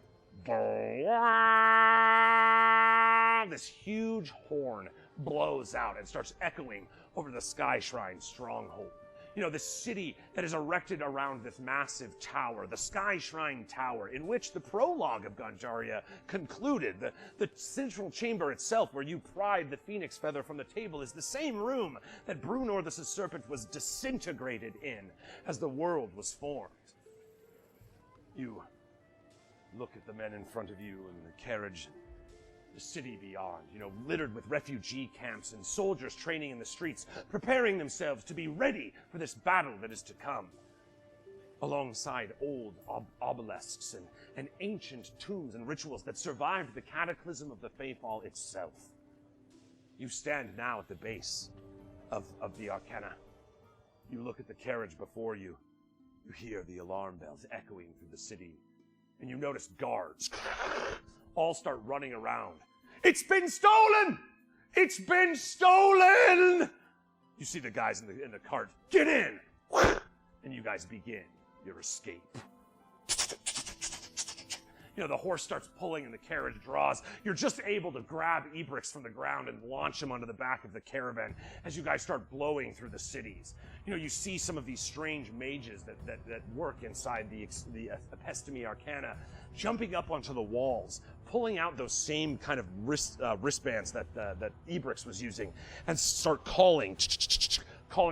this huge horn blows out and starts echoing over the Sky Shrine stronghold. You know, this city that is erected around this massive tower, the Sky Shrine Tower, in which the prologue of Ganjaria concluded. The central chamber itself, where you pried the phoenix feather from the table, is the same room that Brunorthus' serpent was disintegrated in as the world was formed. You look at the men in front of you and the carriage, the city beyond, you know, littered with refugee camps and soldiers training in the streets, preparing themselves to be ready for this battle that is to come. Alongside old obelisks and ancient tombs and rituals that survived the cataclysm of the Feywild itself. You stand now at the base of the Arcana. You look at the carriage before you. You hear the alarm bells echoing through the city. And you notice guards all start running around. It's been stolen! It's been stolen! You see the guys in the cart. Get in! And you guys begin your escape. You know, the horse starts pulling and the carriage draws. You're just able to grab Ebrix from the ground and launch him onto the back of the caravan as you guys start blowing through the cities. You know, you see some of these strange mages that work inside the Episteme Arcana jumping up onto the walls, pulling out those same kind of wristbands that Ebrix was using, and start calling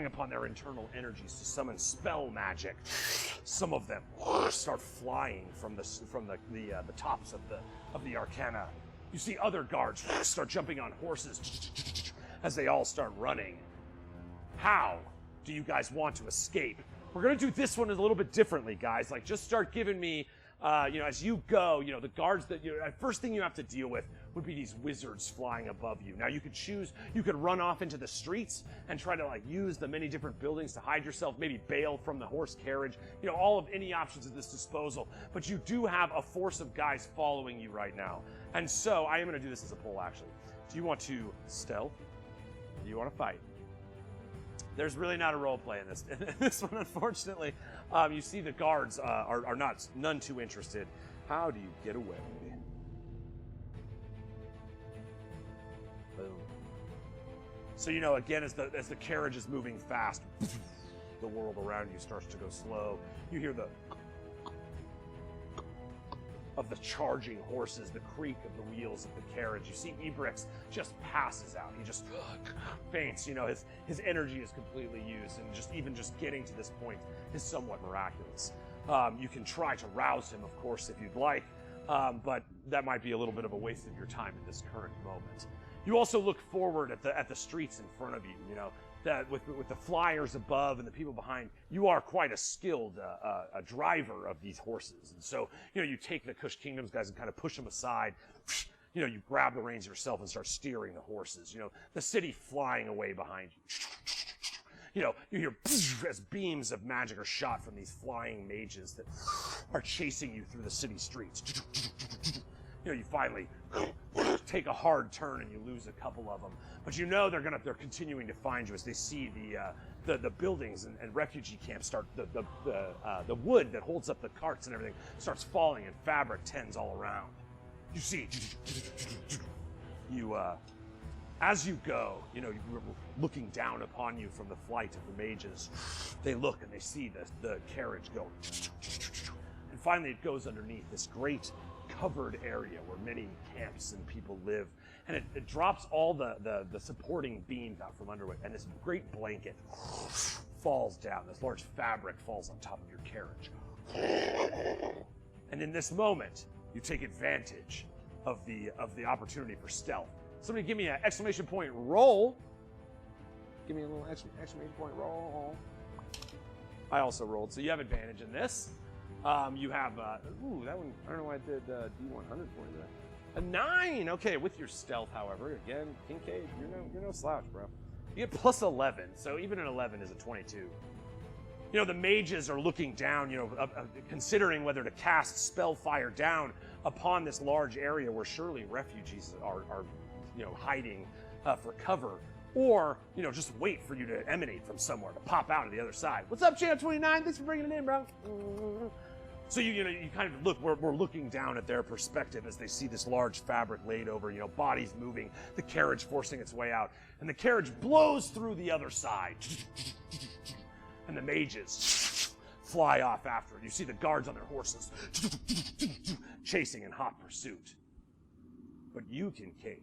upon their internal energies to summon spell magic. Some of them start flying from the tops of the Arcana. You see other guards start jumping on horses as they all start running. How do you guys want to escape? We're gonna do this one a little bit differently, guys. Like, just start giving me, you know, as you go, you know, the guards that first thing you have to deal with would be these wizards flying above you. Now, you could choose, you could run off into the streets and try to, like, use the many different buildings to hide yourself, maybe bail from the horse carriage, you know, all of any options at this disposal. But you do have a force of guys following you right now. And so, I am going to do this as a poll, actually. Do you want to stealth? Or do you want to fight? There's really not a role play in this. In this one, unfortunately. You see the guards are none too interested. How do you get away? Boom. So, you know, again, as the carriage is moving fast, the world around you starts to go slow. You hear the of the charging horses, the creak of the wheels of the carriage. You see Ebrix just passes out. He just faints. You know, his energy is completely used, and just getting to this point is somewhat miraculous. You can try to rouse him, of course, if you'd like, but that might be a little bit of a waste of your time at this current moment. You also look forward at the streets in front of you. You know, that with the flyers above and the people behind, you are quite a skilled a driver of these horses. And so, you know, you take the Kush Kingdoms guys and kind of push them aside. You know, you grab the reins yourself and start steering the horses. You know, the city flying away behind you. You know, you hear as beams of magic are shot from these flying mages that are chasing you through the city streets. You know, you finally take a hard turn and you lose a couple of them, but you know they're continuing to find you as they see the buildings and refugee camps start the wood that holds up the carts and everything starts falling and fabric tends all around. You see, you as you go, you know, you're looking down upon you from the flight of the mages. They look and they see the carriage go, and finally it goes underneath this great covered area where many camps and people live, and it drops all the supporting beams out from under it, and this great blanket falls down. This large fabric falls on top of your carriage, and in this moment, you take advantage of the opportunity for stealth. Somebody give me an exclamation point roll. Give me a little exclamation point roll. I also rolled, so you have advantage in this. You have, ooh, that one, I don't know why I did D100 for you there. A 9! Okay, with your stealth, however, again, Kincaid, you're no slouch, bro. You get plus 11, so even an 11 is a 22. You know, the mages are looking down, you know, considering whether to cast Spellfire down upon this large area where surely refugees are you know, hiding for cover, or, you know, just wait for you to emanate from somewhere, to pop out of the other side. What's up, Channel 29? Thanks for bringing it in, bro. So you know, you kind of look, we're looking down at their perspective as they see this large fabric laid over, you know, bodies moving, the carriage forcing its way out, and the carriage blows through the other side. and the mages fly off after it. You see the guards on their horses chasing in hot pursuit. But you, Kincaid,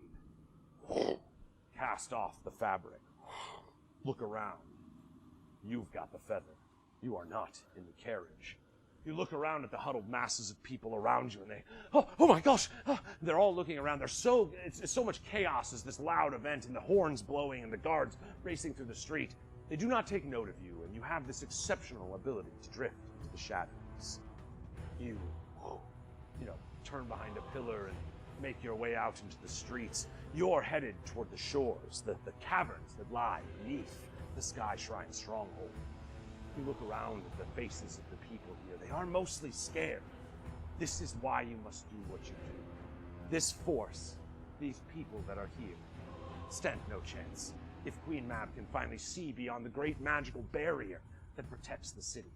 cast off the fabric. Look around. You've got the feather. You are not in the carriage. You look around at the huddled masses of people around you, and they, oh my gosh, they're all looking around. It's so much chaos as this loud event, and the horns blowing, and the guards racing through the street. They do not take note of you, and you have this exceptional ability to drift into the shadows. You turn behind a pillar and make your way out into the streets. You're headed toward the shores, the caverns that lie beneath the Sky Shrine Stronghold. You look around at the faces of the people here. They are mostly scared. This is why you must do what you do. This force, these people that are here, stand no chance if Queen Mab can finally see beyond the great magical barrier that protects the city.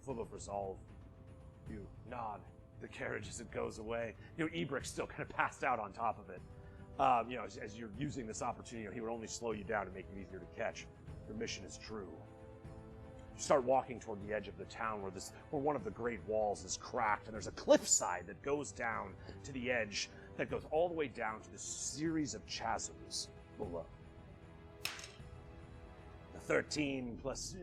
Full of resolve, you nod the carriage as it goes away. Ebrick's still kind of passed out on top of it. As you're using this opportunity, he would only slow you down and make it easier to catch. Your mission is true. You start walking toward the edge of the town where one of the great walls is cracked, and there's a cliffside that goes down to the edge that goes all the way down to this series of chasms below. The 13 plus...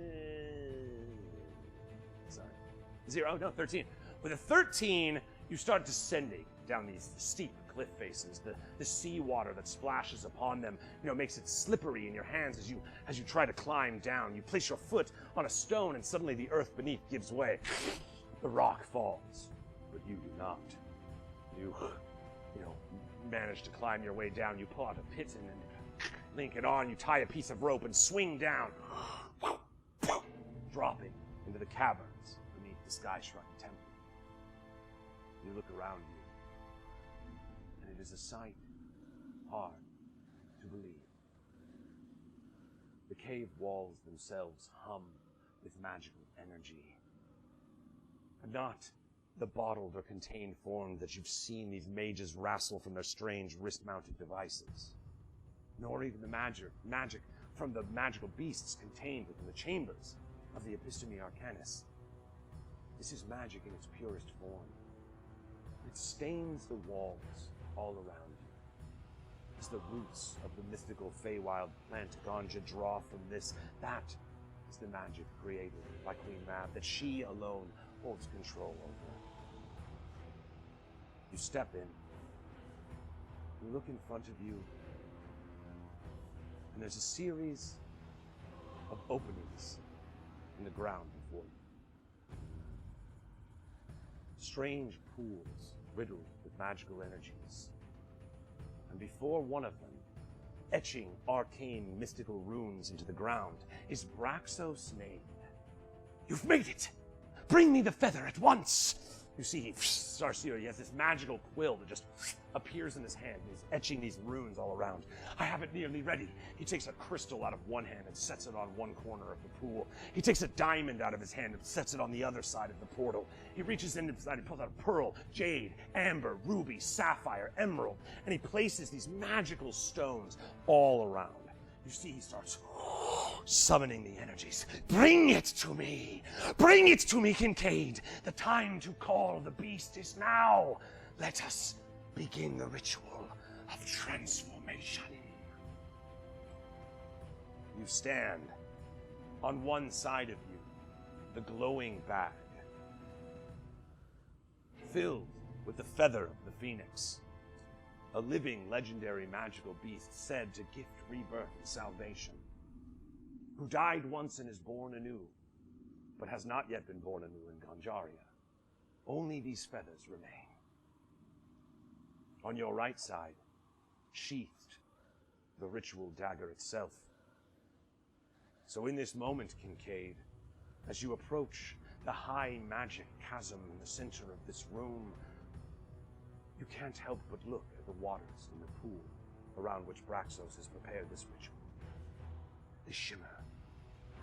13. With a 13, you start descending down these steep cliff faces. The seawater that splashes upon them, makes it slippery in your hands as you try to climb down. You place your foot on a stone, and suddenly the earth beneath gives way. The rock falls, but you do not. You manage to climb your way down. You pull out a piton and link it on. You tie a piece of rope and swing down, dropping into the caverns beneath the Sky Shrine Temple. You look around you, and it is a sight hard to believe. The cave walls themselves hum with magical energy. But not the bottled or contained form that you've seen these mages wrestle from their strange wrist-mounted devices. Nor even the magic from the magical beasts contained within the chambers of the Episteme Arcanis. This is magic in its purest form. It stains the walls all around you. As the roots of the mystical Feywild plant GANJA draw from this, that is the magic created by Queen Mab that she alone holds control over. You step in, you look in front of you, and there's a series of openings in the ground before you. Strange pools riddled with magical energies. And before one of them, etching arcane mystical runes into the ground, is Braxos' name. You've made it! Bring me the feather at once! You see, Sarsier, he has this magical quill that just appears in his hand. He's etching these runes all around. I have it nearly ready. He takes a crystal out of one hand and sets it on one corner of the pool. He takes a diamond out of his hand and sets it on the other side of the portal. He reaches inside and pulls out a pearl, jade, amber, ruby, sapphire, emerald, and he places these magical stones all around. You see, he starts summoning the energies. Bring it to me! Bring it to me, Kincaid! The time to call the beast is now! Let us begin the ritual of transformation. You stand. On one side of you, the glowing bag, filled with the feather of the phoenix, a living, legendary, magical beast said to gift rebirth and salvation, who died once and is born anew, but has not yet been born anew in Ganjaria. Only these feathers remain. On your right side, sheathed, the ritual dagger itself. So in this moment, Kincaid, as you approach the high magic chasm in the center of this room, you can't help but look at the waters in the pool around which Braxos has prepared this ritual. They shimmer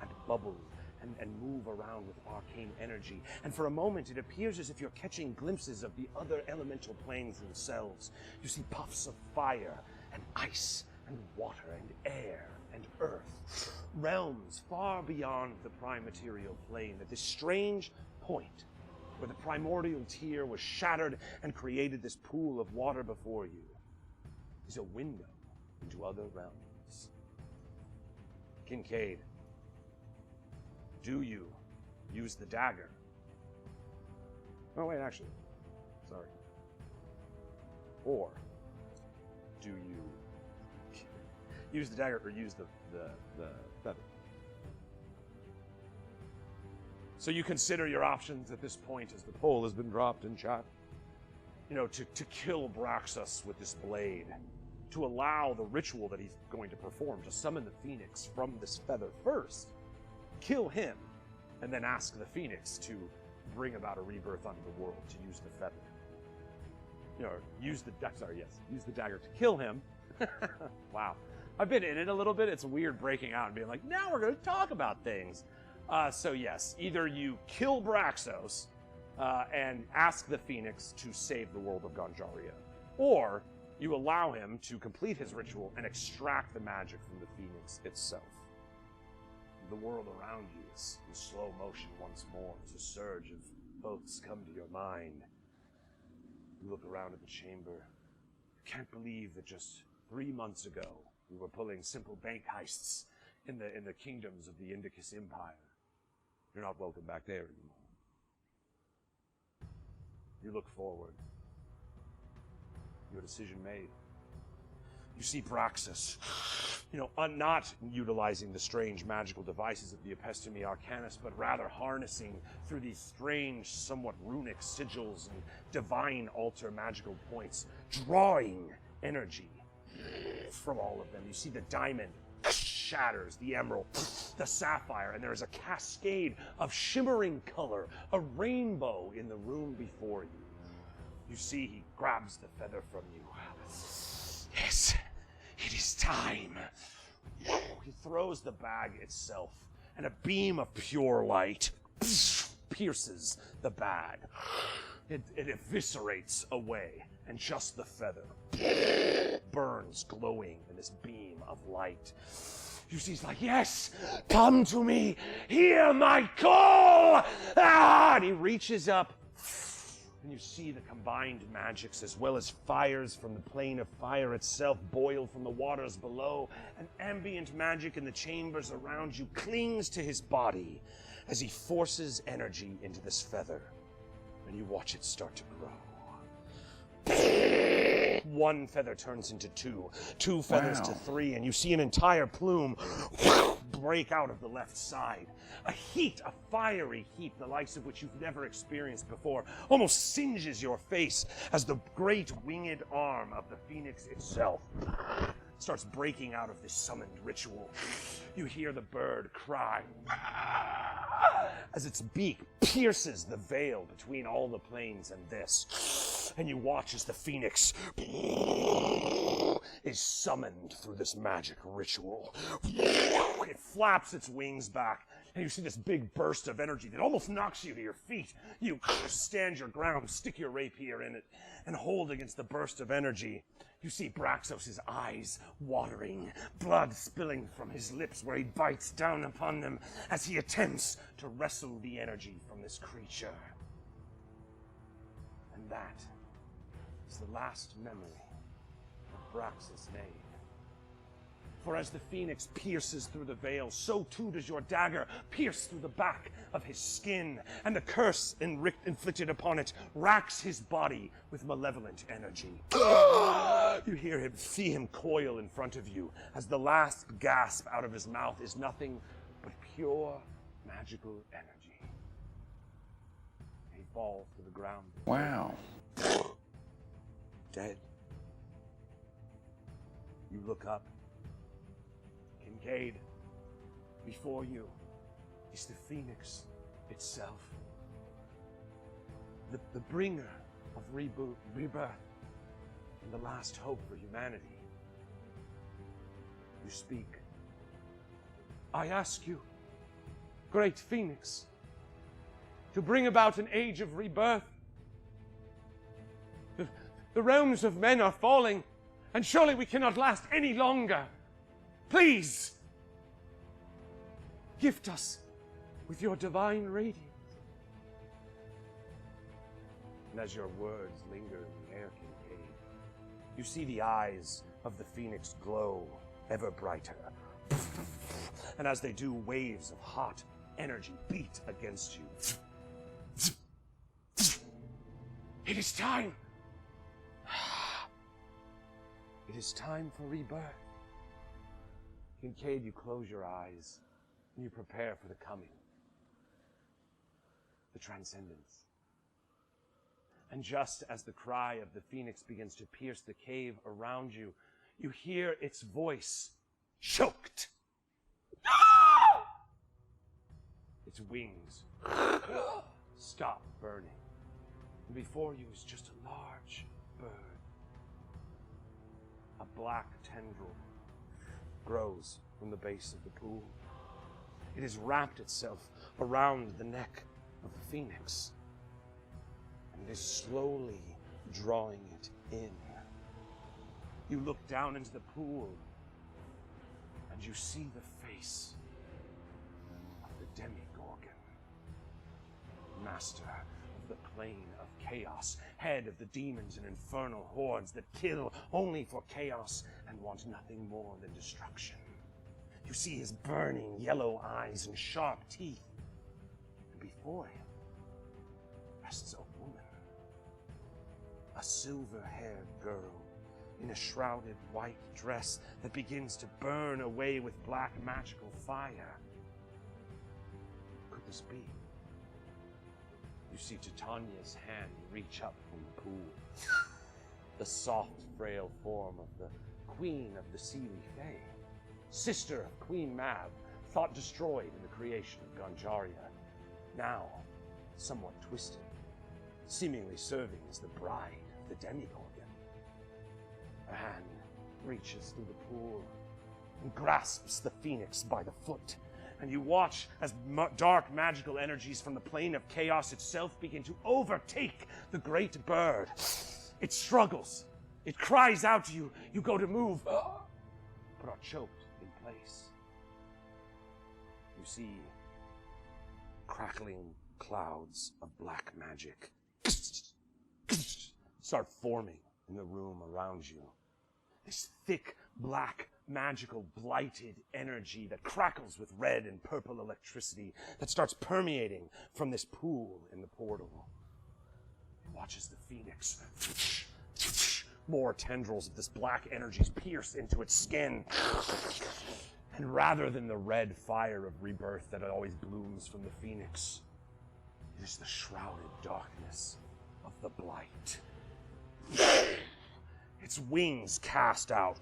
and bubble and move around with arcane energy, and for a moment it appears as if you're catching glimpses of the other elemental planes themselves. You see puffs of fire and ice and water and air and earth realms far beyond the prime material plane, at this strange point where the primordial tear was shattered and created this pool of water before you, is a window into other realms. Kincaid, do you use the dagger? Oh wait, actually, sorry. Or do you use the dagger or use the feather? So you consider your options at this point as the poll has been dropped in chat. You know, to kill Braxus with this blade, to allow the ritual that he's going to perform to summon the phoenix from this feather first, kill him, and then ask the phoenix to bring about a rebirth onto the world, to use the feather. You know, use the dagger to kill him. Wow. I've been in it a little bit. It's weird breaking out and being like, now we're going to talk about things. So yes, either you kill Braxos and ask the Phoenix to save the world of Ganjaria, or you allow him to complete his ritual and extract the magic from the Phoenix itself. The world around you is in slow motion once more as a surge of oaths come to your mind. You look around at the chamber. You can't believe that just 3 months ago we were pulling simple bank heists in the kingdoms of the Indicus Empire. You're not welcome back there anymore. You look forward. Your decision made. You see Braxus, not utilizing the strange magical devices of the Episteme Arcanus, but rather harnessing through these strange, somewhat runic sigils and divine altar magical points, drawing energy from all of them. You see the diamond shatters, the emerald, the sapphire, and there is a cascade of shimmering color, a rainbow in the room before you. You see he grabs the feather from you. Yes, it is time. He throws the bag itself, and a beam of pure light pierces the bag. It eviscerates away, and just the feather burns glowing in this beam of light. You see, he's like, yes, come to me, hear my call! And he reaches up, and you see the combined magics as well as fires from the plane of fire itself boil from the waters below, and ambient magic in the chambers around you clings to his body as he forces energy into this feather, and you watch it start to grow. One feather turns into two feathers to 3, and you see an entire plume break out of the left side. A fiery heat, the likes of which you've never experienced before, almost singes your face as the great winged arm of the phoenix itself starts breaking out of this summoned ritual. You hear the bird cry as its beak pierces the veil between all the planes and this. And you watch as the phoenix is summoned through this magic ritual. It flaps its wings back, and you see this big burst of energy that almost knocks you to your feet. You stand your ground, stick your rapier in it, and hold against the burst of energy. You see Braxos' eyes watering, blood spilling from his lips where he bites down upon them as he attempts to wrestle the energy from this creature. And that is the last memory of Braxos' name. For as the phoenix pierces through the veil, so too does your dagger pierce through the back of his skin, and the curse inflicted upon it racks his body with malevolent energy. You see him coil in front of you as the last gasp out of his mouth is nothing but pure magical energy. He falls to the ground. Wow. Dead. You look up. Kincaid, before you is the phoenix itself. The bringer of rebirth and the last hope for humanity. You speak. I ask you, great phoenix, to bring about an age of rebirth. The realms of men are falling, and surely we cannot last any longer. Please, Gift us with your divine radiance. And as your words linger in the air, Kincaid, you see the eyes of the phoenix glow ever brighter. And as they do, waves of hot energy beat against you. It is time. It is time for rebirth. Kincaid, you close your eyes and you prepare for the coming, the transcendence. And just as the cry of the phoenix begins to pierce the cave around you, you hear its voice choked. Its wings stop burning. And before you is just a large bird. A black tendril grows from the base of the pool. It has wrapped itself around the neck of the phoenix and is slowly drawing it in. You look down into the pool and you see the face of the Demigorgon, master of the plane of chaos, head of the demons and infernal hordes that kill only for chaos and want nothing more than destruction. You see his burning yellow eyes and sharp teeth, and before him rests a woman, a silver-haired girl in a shrouded white dress that begins to burn away with black magical fire. Could this be? You see Titania's hand reach up from the pool. The soft, frail form of the Queen of the Sealy Fae, sister of Queen Mab, thought destroyed in the creation of Ganjaria, now somewhat twisted, seemingly serving as the bride of the Demigorgon. A hand reaches through the pool and grasps the phoenix by the foot. And you watch as dark magical energies from the plane of chaos itself begin to overtake the great bird. It struggles. It cries out to you. You go to move, but are choked in place. You see crackling clouds of black magic start forming in the room around you. This thick, black, magical, blighted energy that crackles with red and purple electricity that starts permeating from this pool in the portal. It watches the phoenix. More tendrils of this black energy pierce into its skin. And rather than the red fire of rebirth that always blooms from the phoenix, it is the shrouded darkness of the blight. Its wings cast out,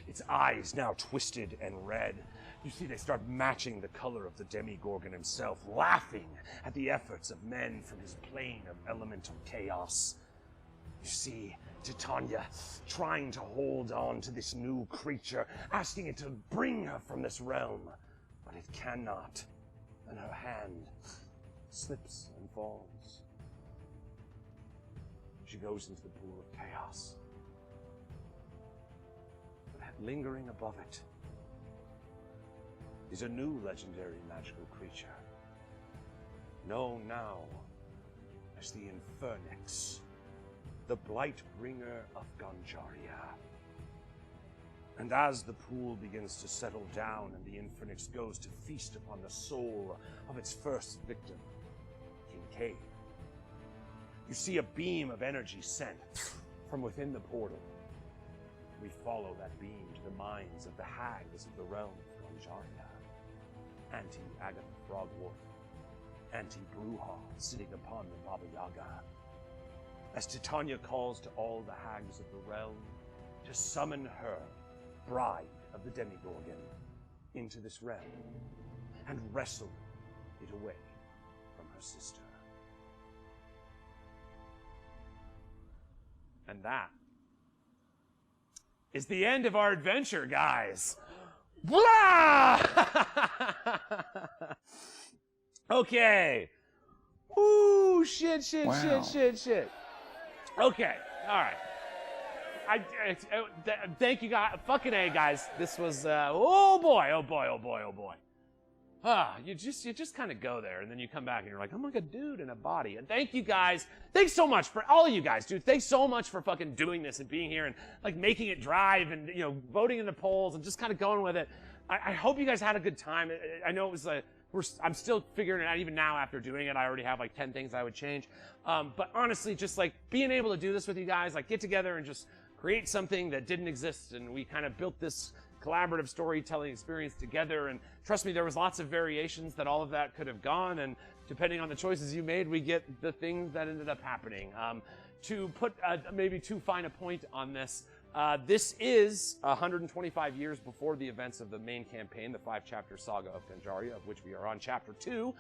its eyes now twisted and red. You see they start matching the color of the Demigorgon himself, laughing at the efforts of men from his plane of elemental chaos. You see Titania trying to hold on to this new creature, asking it to bring her from this realm, but it cannot, and her hand slips and falls. She goes into the pool of chaos. Lingering above it is a new legendary magical creature, known now as the Infernix, the Blightbringer of Ganjaria. And as the pool begins to settle down and the Infernix goes to feast upon the soul of its first victim, Kincaid, you see a beam of energy sent from within the portal. We follow that beam to the minds of the hags of the realm of Ganjaria. Auntie Agatha Frogwort, Auntie Bruja sitting upon the Baba Yaga. As Titania calls to all the hags of the realm to summon her, bride of the Demigorgon, into this realm and wrestle it away from her sister. And that is the end of our adventure, guys. Blah! Okay. Ooh, shit. Okay, all right. Thank you, guys. Fucking A, guys. This was, oh boy. you just kind of go there, and then you come back and you're like, I'm like a dude in a body. And thank you guys. Thanks so much for all of you guys, dude. Thanks so much for fucking doing this and being here and like making it drive and, you know, voting in the polls and just kind of going with it. I hope you guys had a good time. I know it was like, I'm still figuring it out. Even now after doing it, I already have like 10 things I would change. But honestly, just like being able to do this with you guys, like get together and just create something that didn't exist, and we kind of built this collaborative storytelling experience together. And trust me, there was lots of variations that all of that could have gone, and depending on the choices you made, we get the things that ended up happening. To put maybe too fine a point on this, this is 125 years before the events of the main campaign, the 5-chapter saga of Ganjaria, of which we are on chapter 2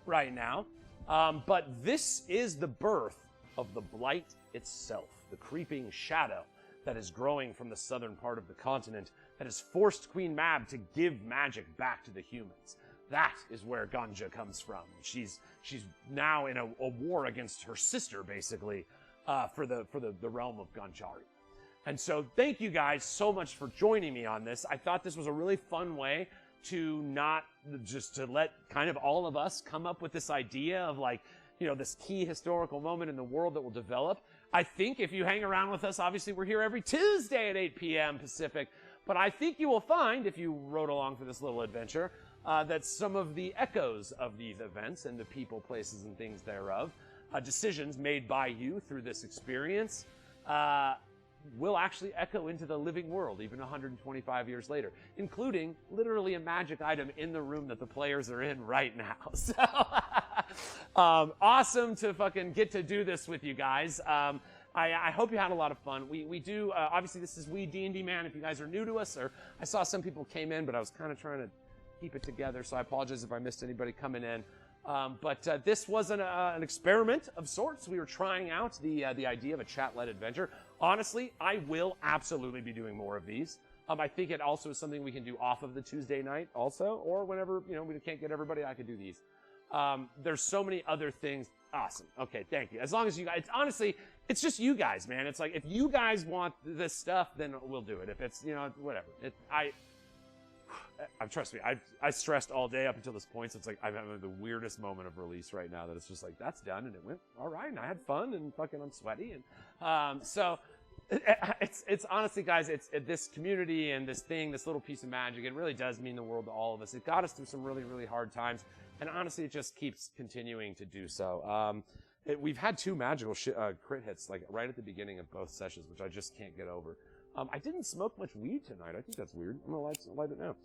right now. But this is the birth of the Blight itself, the creeping shadow that is growing from the southern part of the continent that has forced Queen Mab to give magic back to the humans. That is where GANJA comes from. She's now in a war against her sister, basically, for the realm of Ganjaria. And so thank you guys so much for joining me on this. I thought this was a really fun way to not just to let kind of all of us come up with this idea of like, you know, this key historical moment in the world that will develop. I think if you hang around with us, obviously we're here every Tuesday at 8 p.m. Pacific, but I think you will find, if you rode along for this little adventure, that some of the echoes of these events and the people, places, and things thereof, decisions made by you through this experience, will actually echo into the living world even 125 years later, including literally a magic item in the room that the players are in right now. So, awesome to fucking get to do this with you guys. I hope you had a lot of fun. We do, obviously this is Weed&d, man, if you guys are new to us, or I saw some people came in, but I was kind of trying to keep it together, so I apologize if I missed anybody coming in. But this was an experiment of sorts. We were trying out the idea of a chat-led adventure. Honestly, I will absolutely be doing more of these. I think it also is something we can do off of the Tuesday night also, or whenever, you know, we can't get everybody, I could do these. There's so many other things. Awesome. Okay, thank you. As long as you guys, honestly, it's just you guys, man. It's like, if you guys want this stuff, then we'll do it. If it's, you know, whatever. Trust me, I stressed all day up until this point, so it's like I'm having the weirdest moment of release right now that it's just like, that's done, and it went all right, and I had fun, and fucking I'm sweaty, and so it's honestly, guys, it's this community and this thing, this little piece of magic, it really does mean the world to all of us. It got us through some really, really hard times, and honestly, it just keeps continuing to do so. We've had 2 magical crit hits, like right at the beginning of both sessions, which I just can't get over. I didn't smoke much weed tonight. I think that's weird. I'm gonna light it now.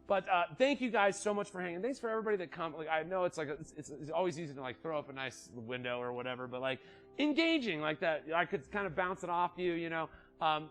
But thank you guys so much for hanging. Thanks for everybody that come. Like, I know it's like it's always easy to like throw up a nice window or whatever, but like engaging like that, I could kind of bounce it off you. You know, I'm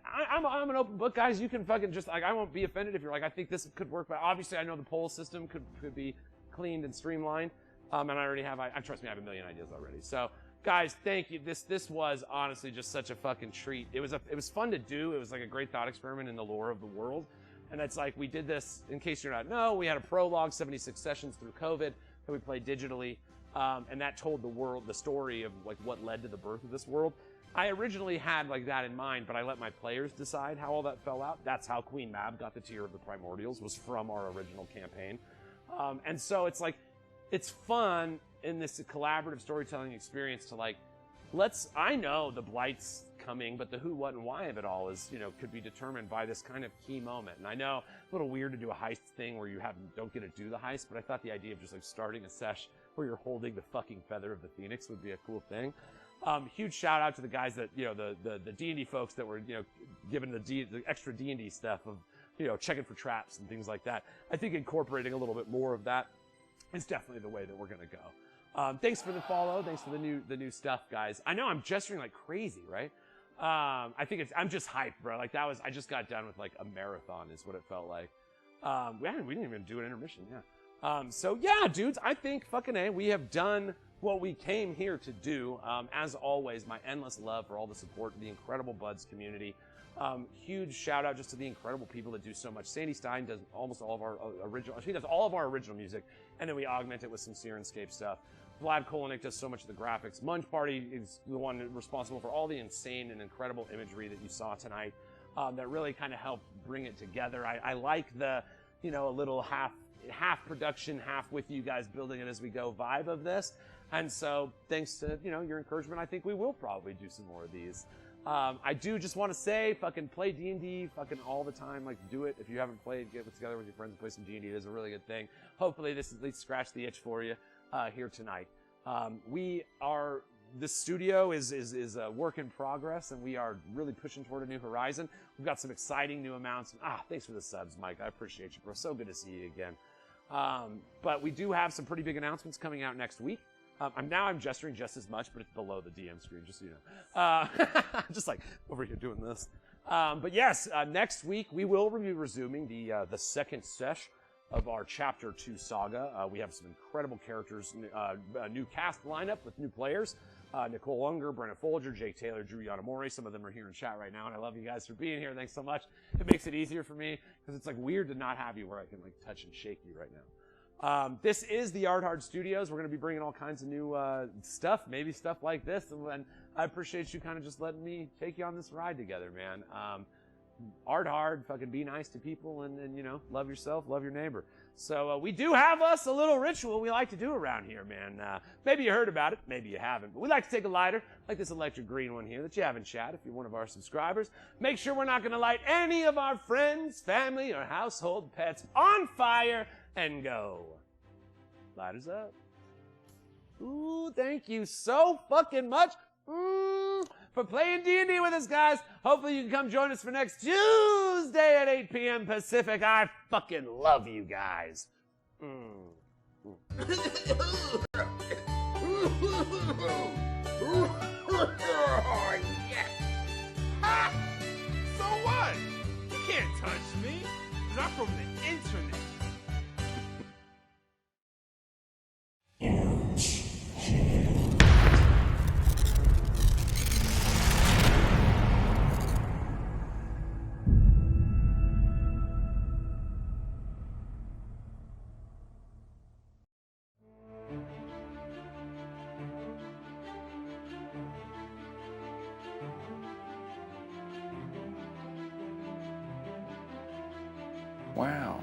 an open book, guys. You can fucking just like, I won't be offended if you're like, I think this could work, but obviously I know the poll system could be cleaned and streamlined. And I already have. Trust me, I have a million ideas already. So. Guys, thank you. This was honestly just such a fucking treat. It was fun to do. It was like a great thought experiment in the lore of the world. And it's like, we did this, in case you're not know, we had a prologue, 76 sessions through COVID that we played digitally. And that told the world, the story of like what led to the birth of this world. I originally had like that in mind, but I let my players decide how all that fell out. That's how Queen Mab got the Tear of the Primordials, was from our original campaign. And so it's like, it's fun in this collaborative storytelling experience to like, I know the Blight's coming, but the who, what, and why of it all is, you know, could be determined by this kind of key moment. And I know a little weird to do a heist thing where you don't get to do the heist, but I thought the idea of just like starting a sesh where you're holding the fucking feather of the Phoenix would be a cool thing. Huge shout out to the guys that, you know, the D&D folks that were, you know, given the extra D&D stuff of, you know, checking for traps and things like that. I think incorporating a little bit more of that is definitely the way that we're gonna go. Thanks for the follow. Thanks for the new stuff, guys. I know I'm gesturing like crazy, right? I think I'm just hyped, bro. Like I just got done with like a marathon is what it felt like. We didn't even do an intermission, yeah. So yeah, dudes, I think fucking A, we have done what we came here to do. As always, my endless love for all the support, the incredible Buds community. Huge shout out just to the incredible people that do so much. Sandy Stein does almost all of our she does all of our original music, and then we augment it with some Sirenscape stuff. Vlad Kolinik does so much of the graphics. Munch Party is the one responsible for all the insane and incredible imagery that you saw tonight. that really kind of help bring it together. I like the, you know, a little half production, half with you guys building it as we go vibe of this. And so thanks to, you know, your encouragement, I think we will probably do some more of these. I do just want to say, fucking play D&D fucking all the time. Like, do it. If you haven't played, get together with your friends and play some D&D. It is a really good thing. Hopefully this at least scratched the itch for you here tonight. This studio is a work in progress, and we are really pushing toward a new horizon. We've got some exciting new amounts. Thanks for the subs, Mike. I appreciate you, bro. So good to see you again. But we do have some pretty big announcements coming out next week. I'm gesturing just as much, but it's below the DM screen, just so you know. Just like over here doing this. But yes, next week we will be resuming the second sesh of our Chapter 2 saga. We have some incredible characters, a new cast lineup with new players. Nicole Unger, Brenna Folger, Jake Taylor, Drew Yanamori. Some of them are here in chat right now, and I love you guys for being here. Thanks so much. It makes it easier for me, because it's like weird to not have you where I can like touch and shake you right now. This is the Art Hard Studios. We're going to be bringing all kinds of new stuff, maybe stuff like this. And I appreciate you kind of just letting me take you on this ride together, man. Art Hard, fucking be nice to people and, you know, love yourself, love your neighbor. So we do have us a little ritual we like to do around here, man. Maybe you heard about it, maybe you haven't. But we like to take a lighter, like this electric green one here that you have in chat if you're one of our subscribers. Make sure we're not going to light any of our friends, family, or household pets on fire and go. Lighters up. Ooh, thank you so fucking much for playing D&D with us, guys. Hopefully you can come join us for next Tuesday at 8 p.m. Pacific. I fucking love you guys. Oh, yes. So what? You can't touch me, 'cause I'm from the internet. Wow.